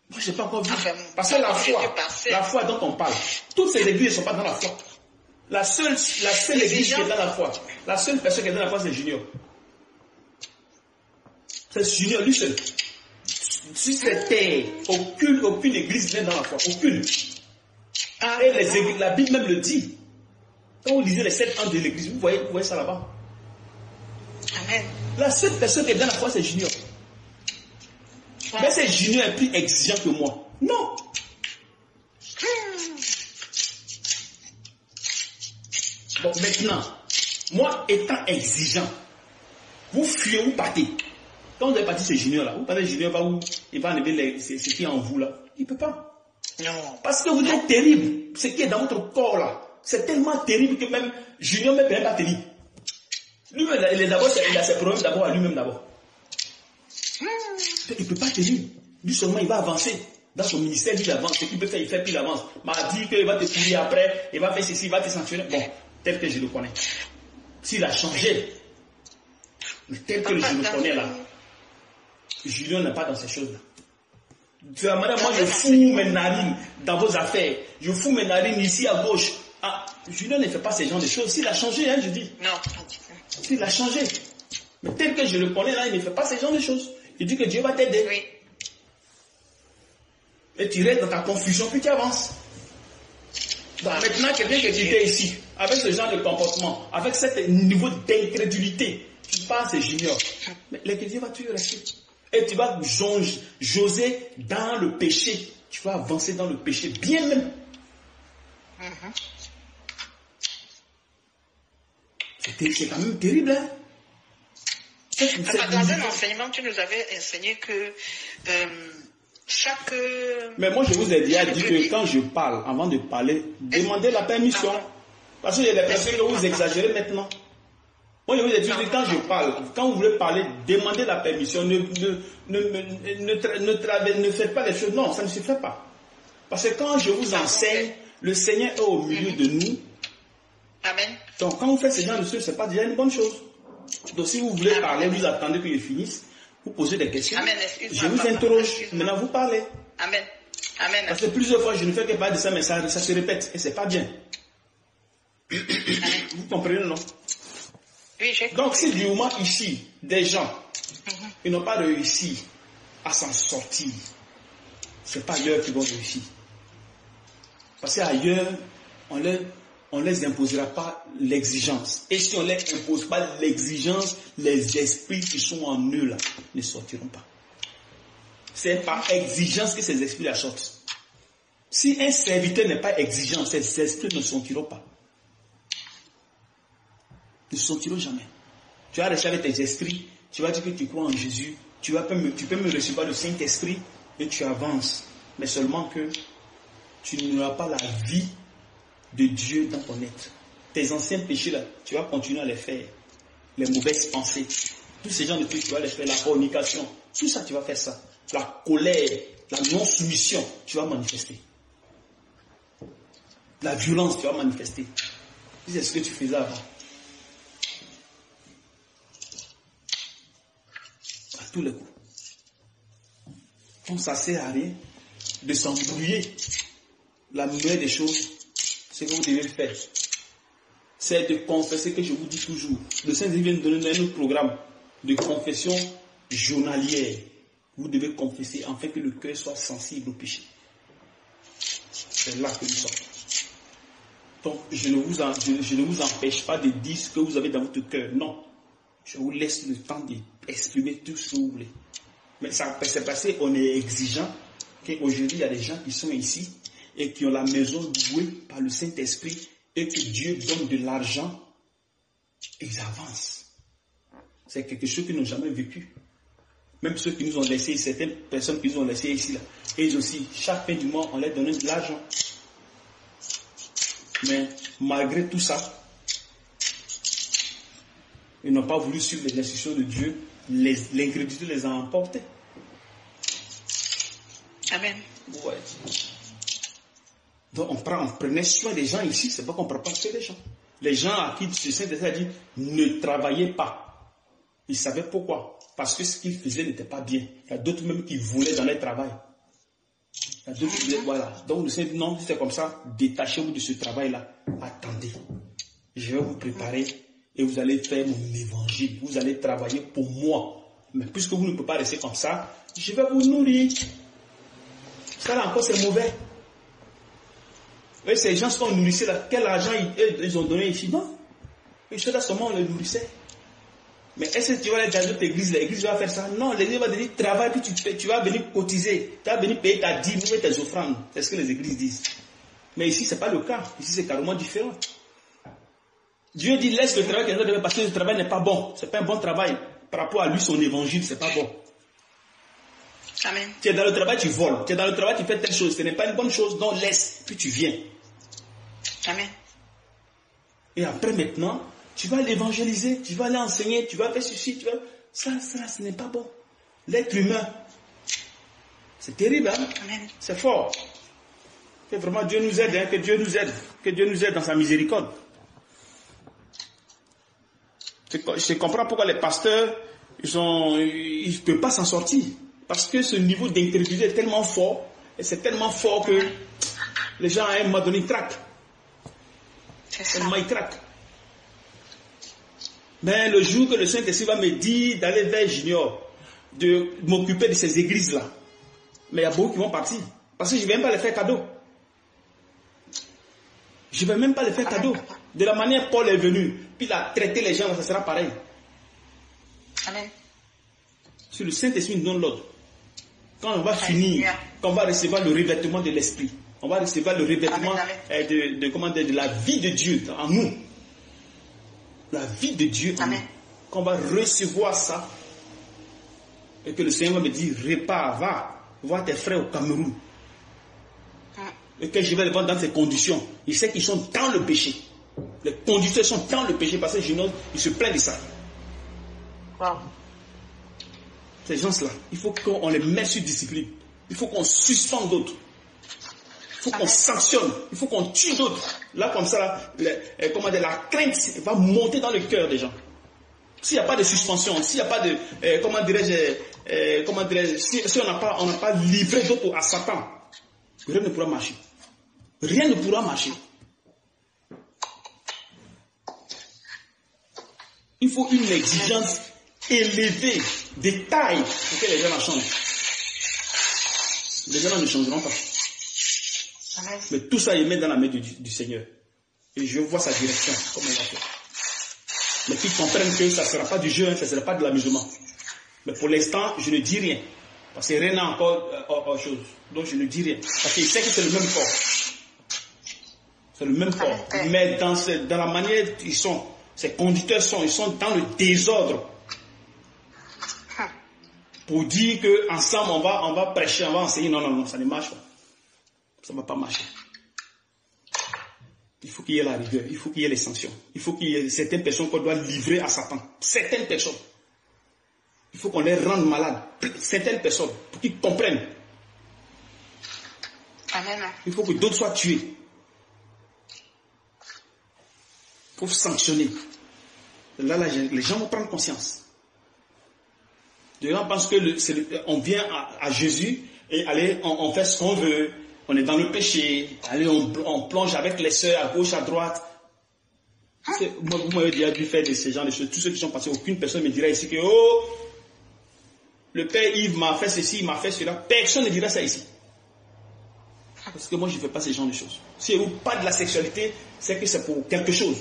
S2: Moi, je n'ai pas encore vu. Enfin, parce que la foi dont on parle, toutes ces églises ne sont pas dans la foi. La seule église qui est dans la foi, la seule personne qui est dans la foi, c'est Junior. C'est Junior, lui seul. Si c'était aucune église n'est dans la foi, aucune. Et la Bible même le dit. Quand vous lisez les 7 ans de l'église, vous voyez ça là-bas.
S1: Amen.
S2: La seule personne qui est dans la foi, c'est Junior. Ouais. Mais c'est Junior est plus exigeant que moi. Non. Bon, maintenant, moi étant exigeant, vous fuyez, vous partez. Quand vous avez parti ce Junior là, vous partez Junior, il va enlever ce qui est en vous là. Il ne peut pas.
S1: Non.
S2: Parce que vous êtes terrible. Ce qui est dans votre corps là, c'est tellement terrible que même Junior ne peut pas tenir. Lui-même, il a ses problèmes d'abord à lui-même d'abord. Il ne peut pas tenir. Lui seulement, il va avancer. Dans son ministère, lui, il avance. Ce qu'il peut faire, il fait, puis il avance. Il m'a dit qu'il va te courir après, il va faire ceci, il va te sanctionner. Bon, tel que je le connais. S'il a changé, mais tel que je le connais là, Julien n'est pas dans ces choses-là. Moi, je fous mes narines dans vos affaires. Je fous mes narines ici à gauche. Ah, Julien ne fait pas ces genres de choses. S'il a changé, hein, je dis.
S1: Non.
S2: S'il a changé. Mais tel que je le connais là, il ne fait pas ces genres de choses. Il dit que Dieu va t'aider.
S1: Oui.
S2: Et tu restes dans ta confusion, puis tu avances. Donc maintenant, quelqu'un qui était ici, avec ce genre de comportement, avec ce niveau d'incrédulité, tu passes et j'ignore. Mais l'incrédulité va toujours rester. Et tu vas joser dans le péché. Tu vas avancer dans le péché, bien même. C'est quand même terrible, hein?
S1: Dans un enseignement, tu nous avais enseigné que chaque...
S2: Mais moi, je vous ai déjà dit que quand je parle, avant de parler, demandez la permission. Parce qu'il y a des personnes que vous exagérez maintenant. Moi, je vous ai dit que quand je parle, quand vous voulez parler, demandez la permission. Ne faites pas les choses. Non, ça ne se fait pas. Parce que quand je vous enseigne, le Seigneur est au milieu de nous.
S1: Amen.
S2: Donc, quand vous faites ce genre de choses, ce n'est pas déjà une bonne chose. Donc, si vous voulez parler, vous attendez que je finisse, vous posez des questions.
S1: Amen.
S2: Je vous interroge. Maintenant, vous parlez.
S1: Amen. Amen.
S2: Parce que plusieurs fois, je ne fais que parler de ça, mais ça se répète. Et ce n'est pas bien. Vous comprenez, non?
S1: Oui, j'ai compris.
S2: Donc, si du moment ici, des gens, ils n'ont pas réussi à s'en sortir, ce n'est pas ailleurs qu'ils vont réussir. Parce qu'ailleurs, on ne les imposera pas l'exigence. Et si on ne les impose pas l'exigence, les esprits qui sont en eux là ne sortiront pas. C'est par exigence que ces esprits la sortent. Si un serviteur n'est pas exigeant, ces esprits ne sortiront pas. Ne sortiront jamais. Tu vas rester avec tes esprits, tu vas dire que tu crois en Jésus, tu peux me recevoir le Saint-Esprit et tu avances. Mais seulement que tu n'auras pas la vie de Dieu dans ton être. Tes anciens péchés là, tu vas continuer à les faire. Les mauvaises pensées, tous ces gens de trucs, tu vas les faire. La fornication, tout ça, tu vas faire ça. La colère, la non-soumission, tu vas manifester. La violence, tu vas manifester. C'est ce que tu faisais avant. À tous les coups. Donc ça ne sert à rien de s'embrouiller. La meilleure des choses, ce que vous devez faire, c'est de confesser, que je vous dis toujours. Le Saint-Esprit vient de donner un autre programme de confession journalière. Vous devez confesser afin que le cœur soit sensible au péché. C'est là que nous sommes. Donc, je ne vous empêche pas de dire ce que vous avez dans votre cœur. Non. Je vous laisse le temps d'exprimer tout ce que vous voulez. Mais c'est parce qu'on est exigeant qu'aujourd'hui, il y a des gens qui sont ici et qui ont la maison louée par le Saint-Esprit et que Dieu donne de l'argent, ils avancent. C'est quelque chose qu'ils n'ont jamais vécu. Même ceux qui nous ont laissés, certaines personnes qui nous ont laissés ici, là, et aussi, chaque fin du mois, on leur donne de l'argent. Mais malgré tout ça, ils n'ont pas voulu suivre les instructions de Dieu. L'incrédulité les a emportés.
S1: Amen.
S2: Ouais. Donc on prenait soin des gens ici, c'est pas qu'on ne prend pas soin des gens. Les gens à qui le Saint-Esprit a dit ne travaillez pas. Ils savaient pourquoi. Parce que ce qu'ils faisaient n'était pas bien. Il y a d'autres même qui voulaient dans leur travail. Il y a d'autres qui disaient voilà. Donc le Saint dit non, c'est comme ça, détachez-vous de ce travail-là. Attendez. Je vais vous préparer et vous allez faire mon évangile. Vous allez travailler pour moi. Mais puisque vous ne pouvez pas rester comme ça, je vais vous nourrir. Ça là encore c'est mauvais. Et ces gens qu'on nourrissait là, quel argent ils ont donné ici? Non. Et ceux-là seulement on les nourrissait. Mais est-ce que tu vas aller dans notre église, l'église va faire ça? Non, l'église va dire travaille, puis tu vas venir cotiser, tu vas venir payer ta dîme, tes offrandes. C'est ce que les églises disent. Mais ici, ce n'est pas le cas. Ici, c'est carrément différent. Dieu dit laisse le travail quelqu'un devait, parce que le travail n'est pas bon. Ce n'est pas un bon travail. Par rapport à lui, son évangile, ce n'est pas bon.
S1: Amen.
S2: Tu es dans le travail, tu voles. Tu es dans le travail, tu fais telle chose. Ce n'est pas une bonne chose. Donc laisse, puis tu viens.
S1: Amen.
S2: Et après maintenant, tu vas l'évangéliser, tu vas aller enseigner, tu vas faire ceci, ça, ce n'est pas bon. L'être humain, c'est terrible, hein?
S1: Amen.
S2: C'est fort. Que vraiment Dieu nous aide, hein? Que Dieu nous aide. Que Dieu nous aide dans sa miséricorde. Je comprends pourquoi les pasteurs, ils ne peuvent pas s'en sortir. Parce que ce niveau d'incrédulité est tellement fort, et c'est tellement fort que les gens, à un moment donné, ils craquent.
S1: C'est ça.
S2: Ils craquent. Mais le jour que le Saint-Esprit va me dire d'aller vers Junior, de m'occuper de ces églises-là, mais il y a beaucoup qui vont partir. Parce que je ne vais même pas les faire cadeau. Je ne vais même pas les faire cadeau. De la manière Paul est venu, puis il a traité les gens, ça sera pareil.
S1: Amen.
S2: Si le Saint-Esprit nous donne l'ordre, quand on va finir, quand on va recevoir le revêtement de l'Esprit, on va recevoir le revêtement de la vie de Dieu en nous. La vie de Dieu en nous. Quand on va recevoir ça, et que le Seigneur va me dire, repars, va voir tes frères au Cameroun. Et que je vais les voir dans ces conditions. Il sait qu'ils sont dans le péché. Les conducteurs sont dans le péché parce que ils se plaignent de ça.
S1: Wow.
S2: Ces gens-là, il faut qu'on les mette sur discipline. Il faut qu'on suspende d'autres. Il faut qu'on sanctionne. Il faut qu'on tue d'autres. Là, comme ça, la crainte va monter dans le cœur des gens. S'il n'y a pas de suspension, s'il n'y a pas de... si on n'a pas livré d'autres à Satan, rien ne pourra marcher. Rien ne pourra marcher. Il faut une exigence élevée, de taille, pour que les gens la changent. Les gens ne changeront pas. Mais tout ça, il met dans la main du Seigneur. Et je vois sa direction, comment il va faire. Mais qu'ils comprennent que ça ne sera pas du jeu, ça ne sera pas de l'amusement. Mais pour l'instant, je ne dis rien. Parce que rien n'a encore autre chose. Donc je ne dis rien. Parce qu'il sait que c'est le même corps. C'est le même corps. Mais dans la manière ils sont, ces conducteurs ils sont dans le désordre. Pour dire qu'ensemble, on va prêcher, on va enseigner. Non, ça ne marche pas. Ça ne va pas marcher. Il faut qu'il y ait la rigueur, il faut qu'il y ait les sanctions. Il faut qu'il y ait certaines personnes qu'on doit livrer à Satan. Certaines personnes. Il faut qu'on les rende malades. Certaines personnes, pour qu'ils comprennent.
S1: Amen.
S2: Il faut que d'autres soient tués. Il faut sanctionner. Là, les gens vont prendre conscience. Les gens pensent qu'on vient à Jésus et allez, on fait ce qu'on veut. On est dans le péché. Allez, on plonge avec les sœurs à gauche, à droite. Moi, vous m'avez déjà dû faire de ces gens de choses. Tous ceux qui sont passés, aucune personne ne me dira ici que le père Yves m'a fait ceci, il m'a fait cela. Personne ne dira ça ici. Parce que moi, je ne fais pas ce genre de choses. Si vous parlez de la sexualité, c'est que c'est pour quelque chose.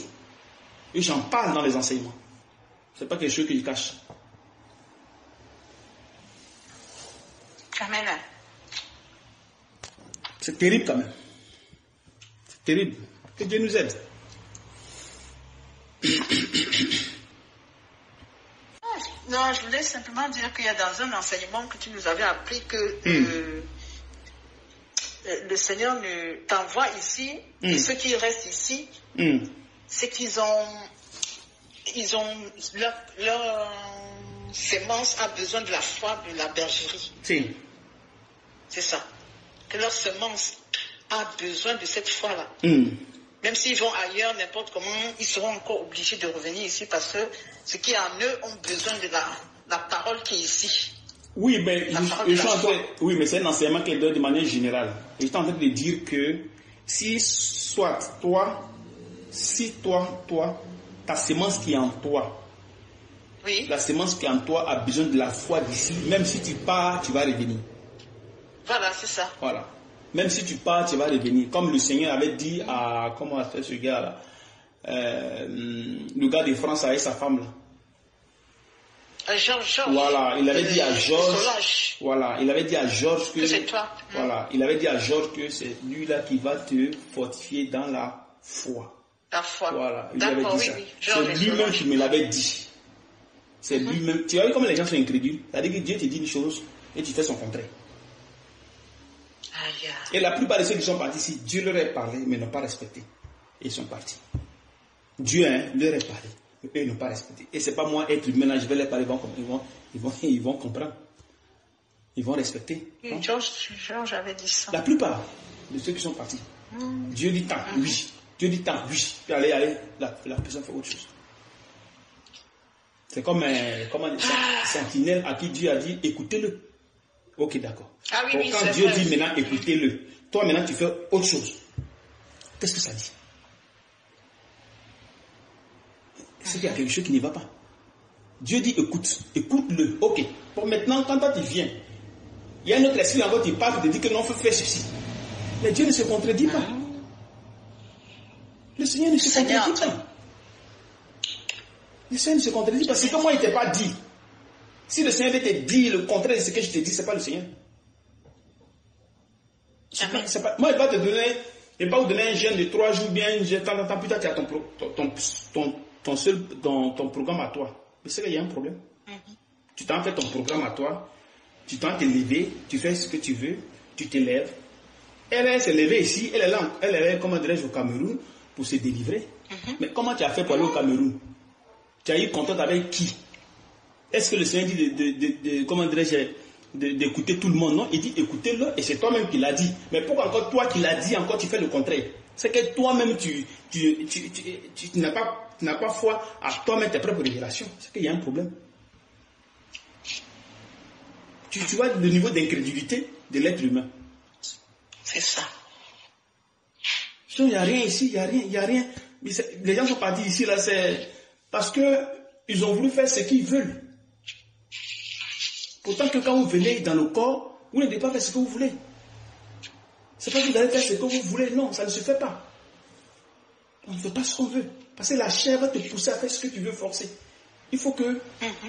S2: Et j'en parle dans les enseignements. Ce n'est pas quelque chose que je cache.
S1: Amen.
S2: C'est terrible quand même. C'est terrible. Que Dieu nous aide.
S1: Non, je voulais simplement dire qu'il y a dans un enseignement que tu nous avais appris que le Seigneur t'envoie ici, et ceux qui restent ici, c'est qu'ils ont leur sémence a besoin de la foi de la bergerie.
S2: Si.
S1: C'est ça. Que leur semence a besoin de cette foi-là. Même s'ils vont ailleurs, n'importe comment, ils seront encore obligés de revenir ici parce que ce qui est en eux ont besoin de la parole qui est ici.
S2: Oui, mais c'est un enseignement qu'il donne de manière générale. Et je suis en train de dire que si toi, ta semence qui est en toi, la semence qui est en toi a besoin de la foi d'ici, même si tu pars, tu vas revenir.
S1: Voilà, c'est ça.
S2: Voilà. Même si tu pars, tu vas revenir. Comme le Seigneur avait dit à... Comment a fait ce gars-là le gars de France avec sa femme là.
S1: Georges.
S2: Voilà, il avait dit à Georges. Voilà, il avait dit à Georges que
S1: c'est toi.
S2: Voilà, il avait dit à Georges que c'est lui-là qui va te fortifier dans la foi.
S1: La foi.
S2: Voilà, il avait dit ça.
S1: Oui.
S2: C'est lui-même qui me l'avait dit. C'est lui-même. Tu vois comment les gens sont incrédules. C'est-à-dire que Dieu te dit une chose et tu fais son contraire. Et la plupart de ceux qui sont partis ici, Dieu leur a parlé, mais n'ont pas respecté. Et ils sont partis. Dieu leur a parlé, mais eux n'ont pas respecté. Et ce n'est pas moi, être humain, là, je vais leur parler, ils vont comprendre. Ils vont respecter.
S1: Georges avait dit ça.
S2: La plupart de ceux qui sont partis, Dieu dit tant, oui. Dieu dit tant, oui. Puis allez, la personne fait autre chose. C'est comme un sentinelle à qui Dieu a dit, écoutez-le. Ok, d'accord. Quand Dieu dit maintenant, écoutez-le, toi maintenant tu fais autre chose. Qu'est-ce que ça dit? C'est qu'il y a quelque chose qui ne va pas. Dieu dit écoute-le. Ok. Bon, maintenant, quand toi tu viens, il y a un autre esprit encore qui parle, qui te dit que non, il faut faire ceci. Mais Dieu ne se contredit pas. Le Seigneur ne se contredit pas. Le Seigneur ne se contredit pas. C'est comme moi, il ne t'est pas dit. Si le Seigneur te dit le contraire de ce que je te dis, ce n'est pas le Seigneur. Moi, il va te donner, il va vous donner un jeûne de 3 jours, bien, plus tard, tu as ton programme à toi. Mais c'est qu'il y a un problème. Tu t'en fais ton programme à toi, tu t'en t'es levé, tu fais ce que tu veux, tu te lèves. Elle s'est levée ici, elle est comment dirais-je, au Cameroun pour se délivrer. Mais comment tu as fait pour aller au Cameroun? Tu as eu contact avec qui? Est-ce que le Seigneur dit comment dirais-je, d'écouter tout le monde. Non, il dit écoutez-le et c'est toi-même qui l'as dit. Mais pourquoi encore toi qui l'as dit, encore tu fais le contraire? C'est que toi-même tu n'as pas foi à toi-même tes propres révélations. C'est qu'il y a un problème. Tu vois le niveau d'incrédulité de l'être humain.
S1: C'est ça.
S2: Il n'y a rien ici, il n'y a rien. Les gens sont partis ici, là, c'est parce qu'ils ont voulu faire ce qu'ils veulent. Pourtant que quand vous venez dans le corps, vous ne devez pas faire ce que vous voulez. C'est pas que vous allez faire ce que vous voulez, non, ça ne se fait pas. On ne fait pas ce qu'on veut. Parce que la chair va te pousser à faire ce que tu veux forcer. Il faut que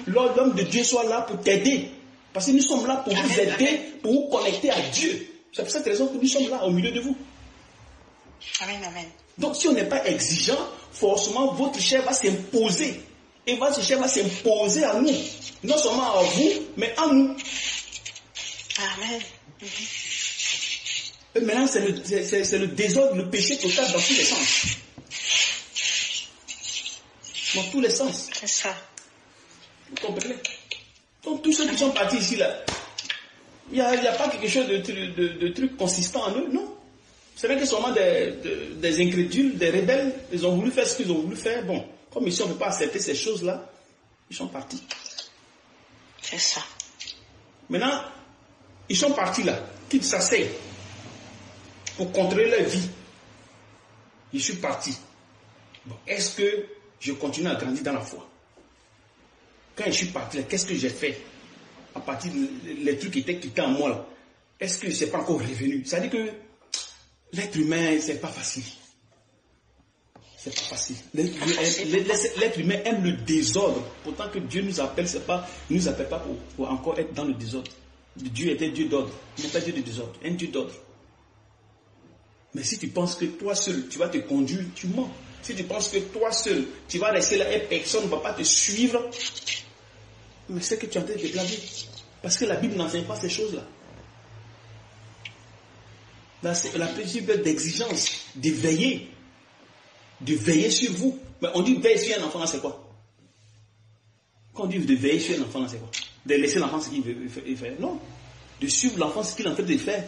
S2: l'homme de Dieu soit là pour t'aider. Parce que nous sommes là pour vous aider, pour vous connecter à Dieu. C'est pour cette raison que nous sommes là au milieu de vous.
S1: Amen, amen.
S2: Donc si on n'est pas exigeant, forcément votre chair va s'imposer. Et votre chair va s'imposer à nous. Non seulement à vous, mais à nous.
S1: Amen.
S2: Et maintenant c'est le désordre, le péché total dans tous les sens. Dans tous les sens.
S1: C'est ça.
S2: Vous comprenez? Donc tous ceux qui sont partis ici, là, il n'y a pas quelque chose de truc consistant en eux, non. C'est vrai que seulement des incrédules, des rebelles, ils ont voulu faire ce qu'ils ont voulu faire. Bon, comme ici on ne peut pas accepter ces choses-là, ils sont partis.
S1: C'est ça.
S2: Maintenant, ils sont partis là, qu'ils s'asseyent pour contrôler leur vie. Je suis parti. Bon, est-ce que je continue à grandir dans la foi? Quand je suis parti là, qu'est-ce que j'ai fait? À partir des trucs qui étaient en moi là, est-ce que c'est pas encore revenu? C'est-à-dire que l'être humain, c'est pas facile. C'est pas facile. L'être humain aime le désordre. Pourtant que Dieu nous appelle, il nous appelle pas pour encore être dans le désordre. Dieu était Dieu d'ordre. Il n'est pas Dieu de désordre, un Dieu d'ordre. Mais si tu penses que toi seul, tu vas te conduire, tu mens. Si tu penses que toi seul, tu vas rester là et personne ne va pas te suivre, mais c'est que tu es en train de te blâmer. Parce que la Bible n'enseigne pas ces choses-là. La principe d'exigence, de veiller sur vous. Mais on dit veiller sur un enfant, là c'est quoi? Quand on dit de veiller sur un enfant, là c'est quoi? De laisser l'enfant ce qu'il veut faire? Non. De suivre l'enfant ce qu'il est en train de faire.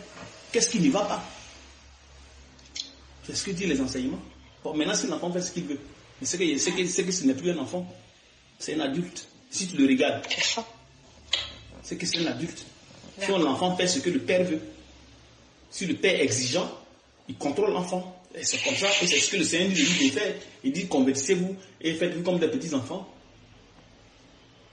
S2: Qu'est-ce qui ne va pas? C'est ce que disent les enseignements. Bon, maintenant si l'enfant fait ce qu'il veut, mais c'est que ce n'est plus un enfant, c'est un adulte. Si tu le regardes, c'est que c'est un adulte. Si l'enfant fait ce que le père veut, si le père est exigeant, il contrôle l'enfant. Et c'est comme ça, et c'est ce que le Seigneur nous dit de faire. Il dit convertissez-vous et faites-vous comme des petits enfants.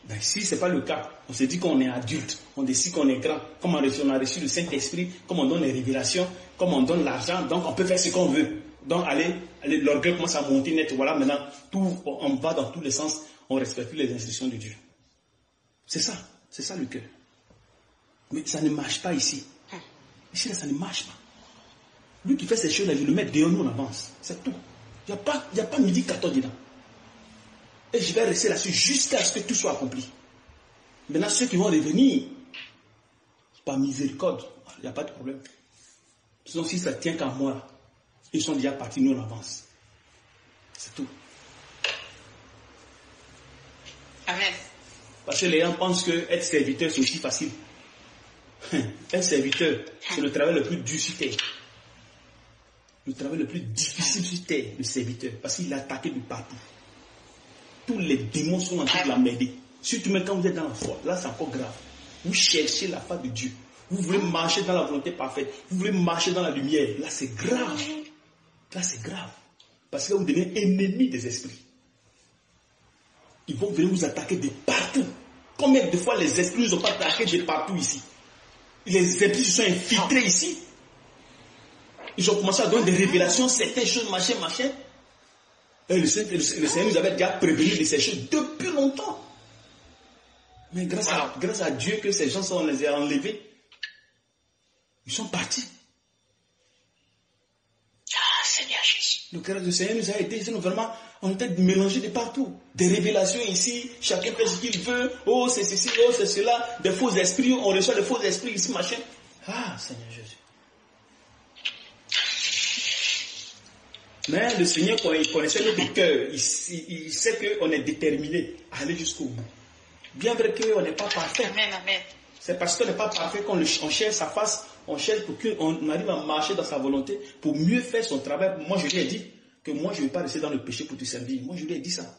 S2: Ben, si ce n'est pas le cas, on se dit qu'on est adulte, on décide qu'on est grand, comme on a reçu le Saint-Esprit, comme on donne les révélations, comme on donne l'argent, donc on peut faire ce qu'on veut. Donc l'orgueil commence à monter net, voilà, maintenant, on va dans tous les sens, on ne respecte plus les instructions de Dieu. C'est ça le cœur. Mais ça ne marche pas ici. Ici, là, ça ne marche pas. Lui qui fait ces choses-là, il le met dehors, nous on avance. C'est tout. Il n'y a pas midi 14 dedans. Et je vais rester là-dessus jusqu'à ce que tout soit accompli. Maintenant, ceux qui vont revenir, par miséricorde, il n'y a pas de problème. Sinon, si ça tient qu'à moi, ils sont déjà partis, nous on avance. C'est tout.
S1: Amen.
S2: Parce que les gens pensent que être serviteur, c'est aussi facile. Être serviteur, c'est le travail le plus dur sur terre. Le travail le plus difficile sur terre, le serviteur. Parce qu'il est attaqué de partout. Tous les démons sont en train de l'emmerder. Surtout quand vous êtes dans la foi, là c'est encore grave. Vous cherchez la face de Dieu. Vous voulez marcher dans la volonté parfaite. Vous voulez marcher dans la lumière. Là c'est grave. Là c'est grave. Parce que là vous devenez ennemi des esprits. Ils vont venir vous attaquer de partout. Combien de fois les esprits nous ont pas attaqué de partout ici? Les esprits se sont infiltrés ici. Ils ont commencé à donner des révélations, certaines choses, machin. Et le Seigneur nous avait déjà prévenu de ces choses depuis longtemps. Mais grâce à Dieu que ces gens on les a enlevés, ils sont partis.
S1: Ah, Seigneur Jésus.
S2: Le cœur du Seigneur nous a aidés. Sinon, vraiment, on était mélangés de partout. Des révélations ici, chacun fait ce qu'il veut. Oh, c'est ceci, oh, c'est cela. Des faux esprits, on reçoit des faux esprits ici, machin. Ah, Seigneur Jésus. Mais le Seigneur connaissait notre cœur. Il sait qu'on est déterminé à aller jusqu'au bout. Bien vrai qu'on n'est pas parfait.
S1: Amen, amen.
S2: C'est parce qu'on n'est pas parfait qu'on cherche sa face, on cherche pour qu'on arrive à marcher dans sa volonté, pour mieux faire son travail. Moi, je lui ai dit que moi, je ne vais pas rester dans le péché pour te servir. Moi, je lui ai dit ça.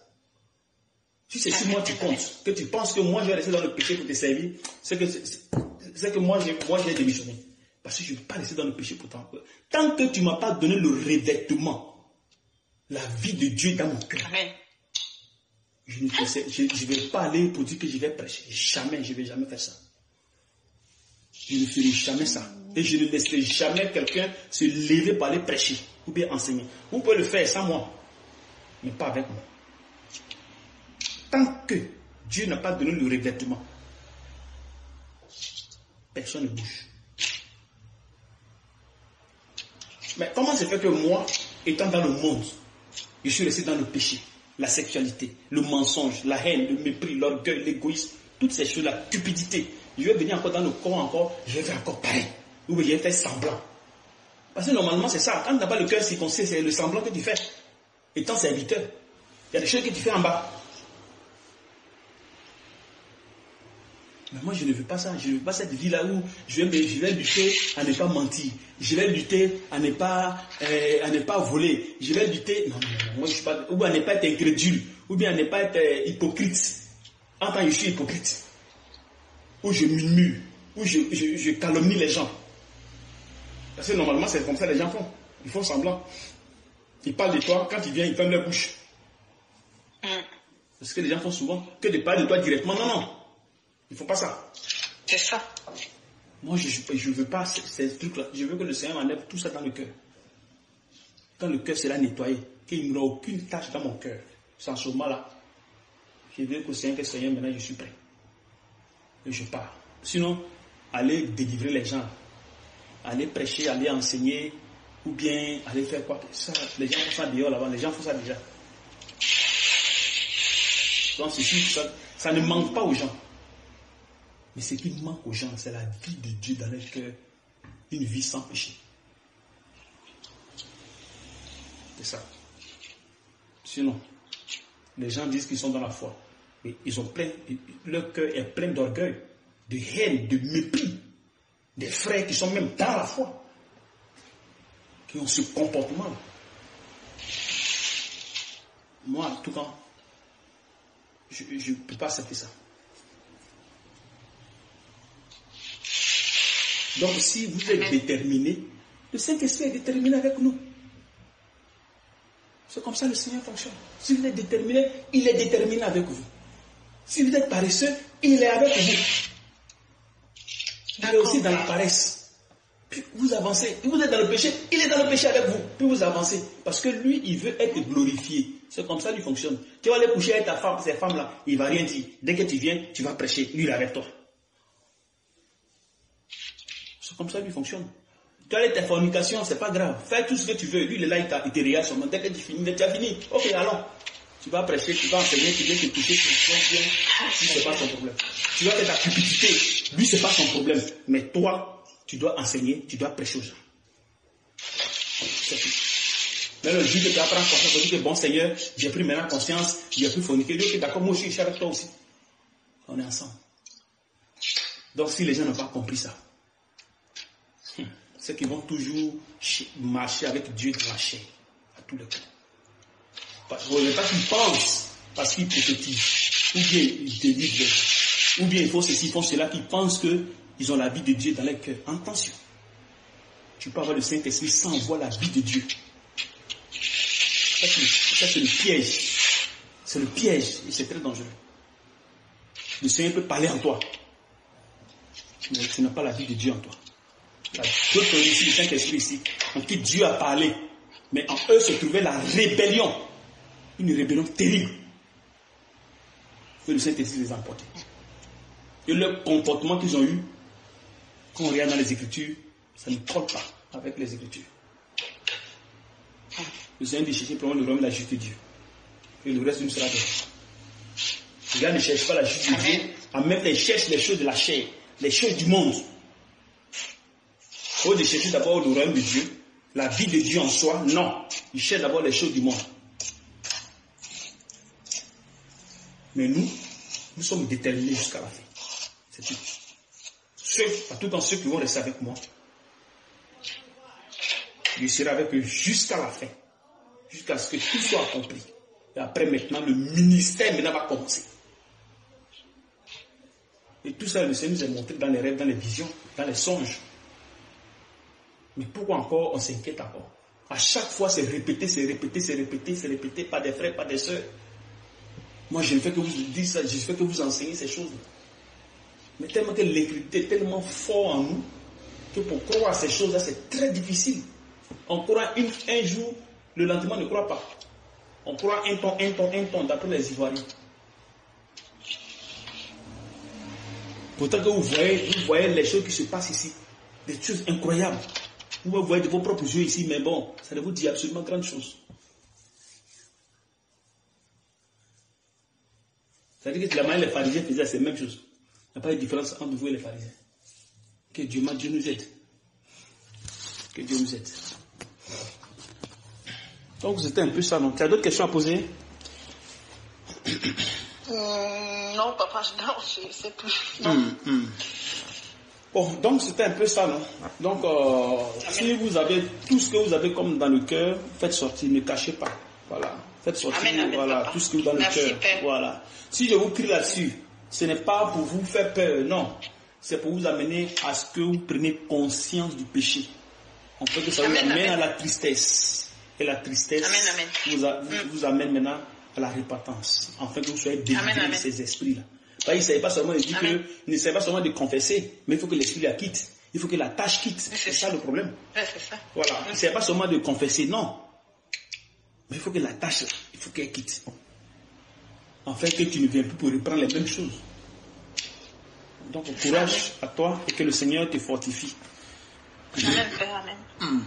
S2: Si c'est sur moi tu comptes, que tu penses que moi, je vais rester dans le péché pour te servir, c'est que moi, j'ai démissionné. Parce que je ne veux pas rester dans le péché pour toi. Tant que tu ne m'as pas donné le revêtement, la vie de Dieu dans mon cœur, je ne vais pas aller pour dire que je vais prêcher. Jamais, je ne vais jamais faire ça. Je ne ferai jamais ça. Et je ne laisserai jamais quelqu'un se lever pour aller prêcher ou bien enseigner. Vous pouvez le faire sans moi, mais pas avec moi. Tant que Dieu n'a pas donné le revêtement, personne ne bouge. Mais comment se fait que moi, étant dans le monde, je suis resté dans le péché, la sexualité, le mensonge, la haine, le mépris, l'orgueil, l'égoïsme, toutes ces choses, la cupidité. Je vais venir encore dans le corps encore, je vais faire encore pareil. Ou je vais faire semblant. Parce que normalement c'est ça. Quand tu n'as pas le cœur circoncis, c'est le semblant que tu fais. Étant serviteur, il y a des choses que tu fais en bas. Mais moi je ne veux pas ça. Je ne veux pas cette vie-là où je vais lutter à ne pas mentir. Je vais lutter à ne pas voler. Je vais lutter. Non, moi je suis pas. Ou à ne pas être incrédule. Ou bien à ne pas être hypocrite. En tant que je suis hypocrite. Où je murmure. Où je calomnie les gens. Parce que normalement c'est comme ça que les gens font. Ils font semblant. Ils parlent de toi. Quand ils viennent, ils ferment leur bouche. Parce que les gens font souvent que de parler de toi directement. Non, non. Il ne faut pas ça.
S1: C'est ça.
S2: Moi, je ne veux pas ces trucs-là. Je veux que le Seigneur enlève tout ça dans le cœur. Quand le cœur sera nettoyé, qu'il n'y aura aucune tache dans mon cœur. Sans ce moment-là, je veux que le Seigneur, maintenant, je suis prêt. Et je pars. Sinon, aller délivrer les gens, aller prêcher, aller enseigner, ou bien aller faire quoi. Ça, les gens font ça dehors là-bas. Les gens font ça déjà. Donc, ça ne manque pas aux gens. Mais ce qui manque aux gens, c'est la vie de Dieu dans leur cœur. Une vie sans péché. C'est ça. Sinon, les gens disent qu'ils sont dans la foi. Mais leur cœur est plein d'orgueil, de haine, de mépris. Des frères qui sont même dans la foi. Qui ont ce comportement. Moi, en tout cas, je ne peux pas accepter ça. Donc, si vous êtes déterminé, le Saint-Esprit est déterminé avec nous. C'est comme ça que le Seigneur fonctionne. Si vous êtes déterminé, il est déterminé avec vous. Si vous êtes paresseux, il est avec vous. Il est aussi dans la paresse. Puis vous avancez. Vous êtes dans le péché, il est dans le péché avec vous. Puis vous avancez. Parce que lui, il veut être glorifié. C'est comme ça qu'il fonctionne. Tu vas aller coucher avec ta femme, ces femmes-là, il ne va rien dire. Dès que tu viens, tu vas prêcher. Lui, il est avec toi. C'est comme ça qu'il fonctionne. Tu as les fornications, c'est pas grave. Fais tout ce que tu veux. Lui, il est là, il te regarde seulement. Dès que tu finis, tu as fini. Ok, allons. Tu vas prêcher, tu vas enseigner, tu viens te toucher, tu viens. Lui, c'est pas son problème. Tu vas faire ta cupidité. Lui, c'est pas son problème. Mais toi, tu dois enseigner, tu dois prêcher aux gens. C'est tout. Mais le jour que tu apprends conscience, tu dis que bon Seigneur, j'ai pris maintenant conscience, j'ai pris forniquer. Lui, ok, d'accord, moi aussi, je suis avec toi aussi. On est ensemble. Donc, si les gens n'ont pas compris ça, c'est qu'ils vont toujours marcher avec Dieu dans la chair, à tous les coups. Parce qu'ils pensent, parce qu'ils prophétisent, ou bien ils délivrent, ou bien ils font ceci, ils font cela, qu'ils pensent qu'ils ont la vie de Dieu dans leur cœur. Attention, tu peux avoir le Saint-Esprit sans voir la vie de Dieu. Ça, c'est le piège. C'est le piège, et c'est très dangereux. Le Seigneur peut parler en toi, mais tu n'as pas la vie de Dieu en toi. D'autres ici, le Saint-Esprit ici, en qui Dieu a parlé, mais en eux se trouvait la rébellion, une rébellion terrible, que le Saint-Esprit les a emportés. Et le comportement qu'ils ont eu, quand on regarde dans les Écritures, ça ne colle pas avec les Écritures. Le Seigneur dit chercher premièrement le royaume et la justice de Dieu, et le reste nous sera donné. Les gars ne cherchent pas la justice de Dieu, en même temps ils cherchent les choses de la chair, les choses du monde. Au lieu de chercher d'abord le royaume de Dieu, la vie de Dieu en soi, non. Ils cherchent d'abord les choses du monde. Mais nous sommes déterminés jusqu'à la fin. C'est tout. à tout temps ceux qui vont rester avec moi, je serai avec eux jusqu'à la fin, jusqu'à ce que tout soit accompli. Et après maintenant, le ministère maintenant va commencer. Et tout ça, le Seigneur nous a montré dans les rêves, dans les visions, dans les songes. Mais pourquoi encore on s'inquiète encore? À chaque fois, c'est répété, c'est répété, c'est répété, c'est répété, pas des frères, pas des sœurs. Moi, je ne fais que vous dire ça, je fais que vous enseigner ces choses. Mais tellement que l'incrédulité est tellement fort en nous, que pour croire à ces choses-là, c'est très difficile. On croit un jour, le lendemain ne croit pas. On croit un temps, d'après les Ivoiriens. Pourtant que vous voyez les choses qui se passent ici, des choses incroyables. Vous voyez de vos propres yeux ici, mais bon, ça ne vous dit absolument grande chose. C'est-à-dire que la manière les pharisiens faisaient, c'est la même chose. Il n'y a pas de différence entre vous et les pharisiens. Que Dieu nous aide. Que Dieu nous aide. Donc c'était un peu ça. Donc, tu as d'autres questions à poser?
S1: Non, papa, non, c'est plus. Non.
S2: Bon, donc c'était un peu ça, non? Donc, si vous avez tout ce que vous avez comme dans le cœur, faites sortir, ne cachez pas. Voilà. Faites sortir,
S1: amen,
S2: voilà,
S1: papa.
S2: tout ce que vous avez dans le cœur.
S1: Père.
S2: Voilà. Si je vous crie là-dessus, ce n'est pas pour vous faire peur, non. C'est pour vous amener à ce que vous preniez conscience du péché. En fait, que ça vous amène à la tristesse. Et la tristesse vous amène maintenant à la repentance. Afin que vous soyez délivrés de ces esprits-là. Il ne s'agit pas seulement de dire que, il ne s'agit pas seulement de confesser, mais il faut que l'esprit la quitte. Il faut que la tâche quitte. C'est ça le problème.
S1: C'est ça.
S2: Voilà. Il ne s'agit pas seulement de confesser, non. Mais il faut que la tâche, il faut qu'elle quitte. Afin que tu ne viennes plus pour reprendre les mêmes choses. Donc, courage à toi et que le Seigneur te fortifie.
S1: Amen, Père, amen.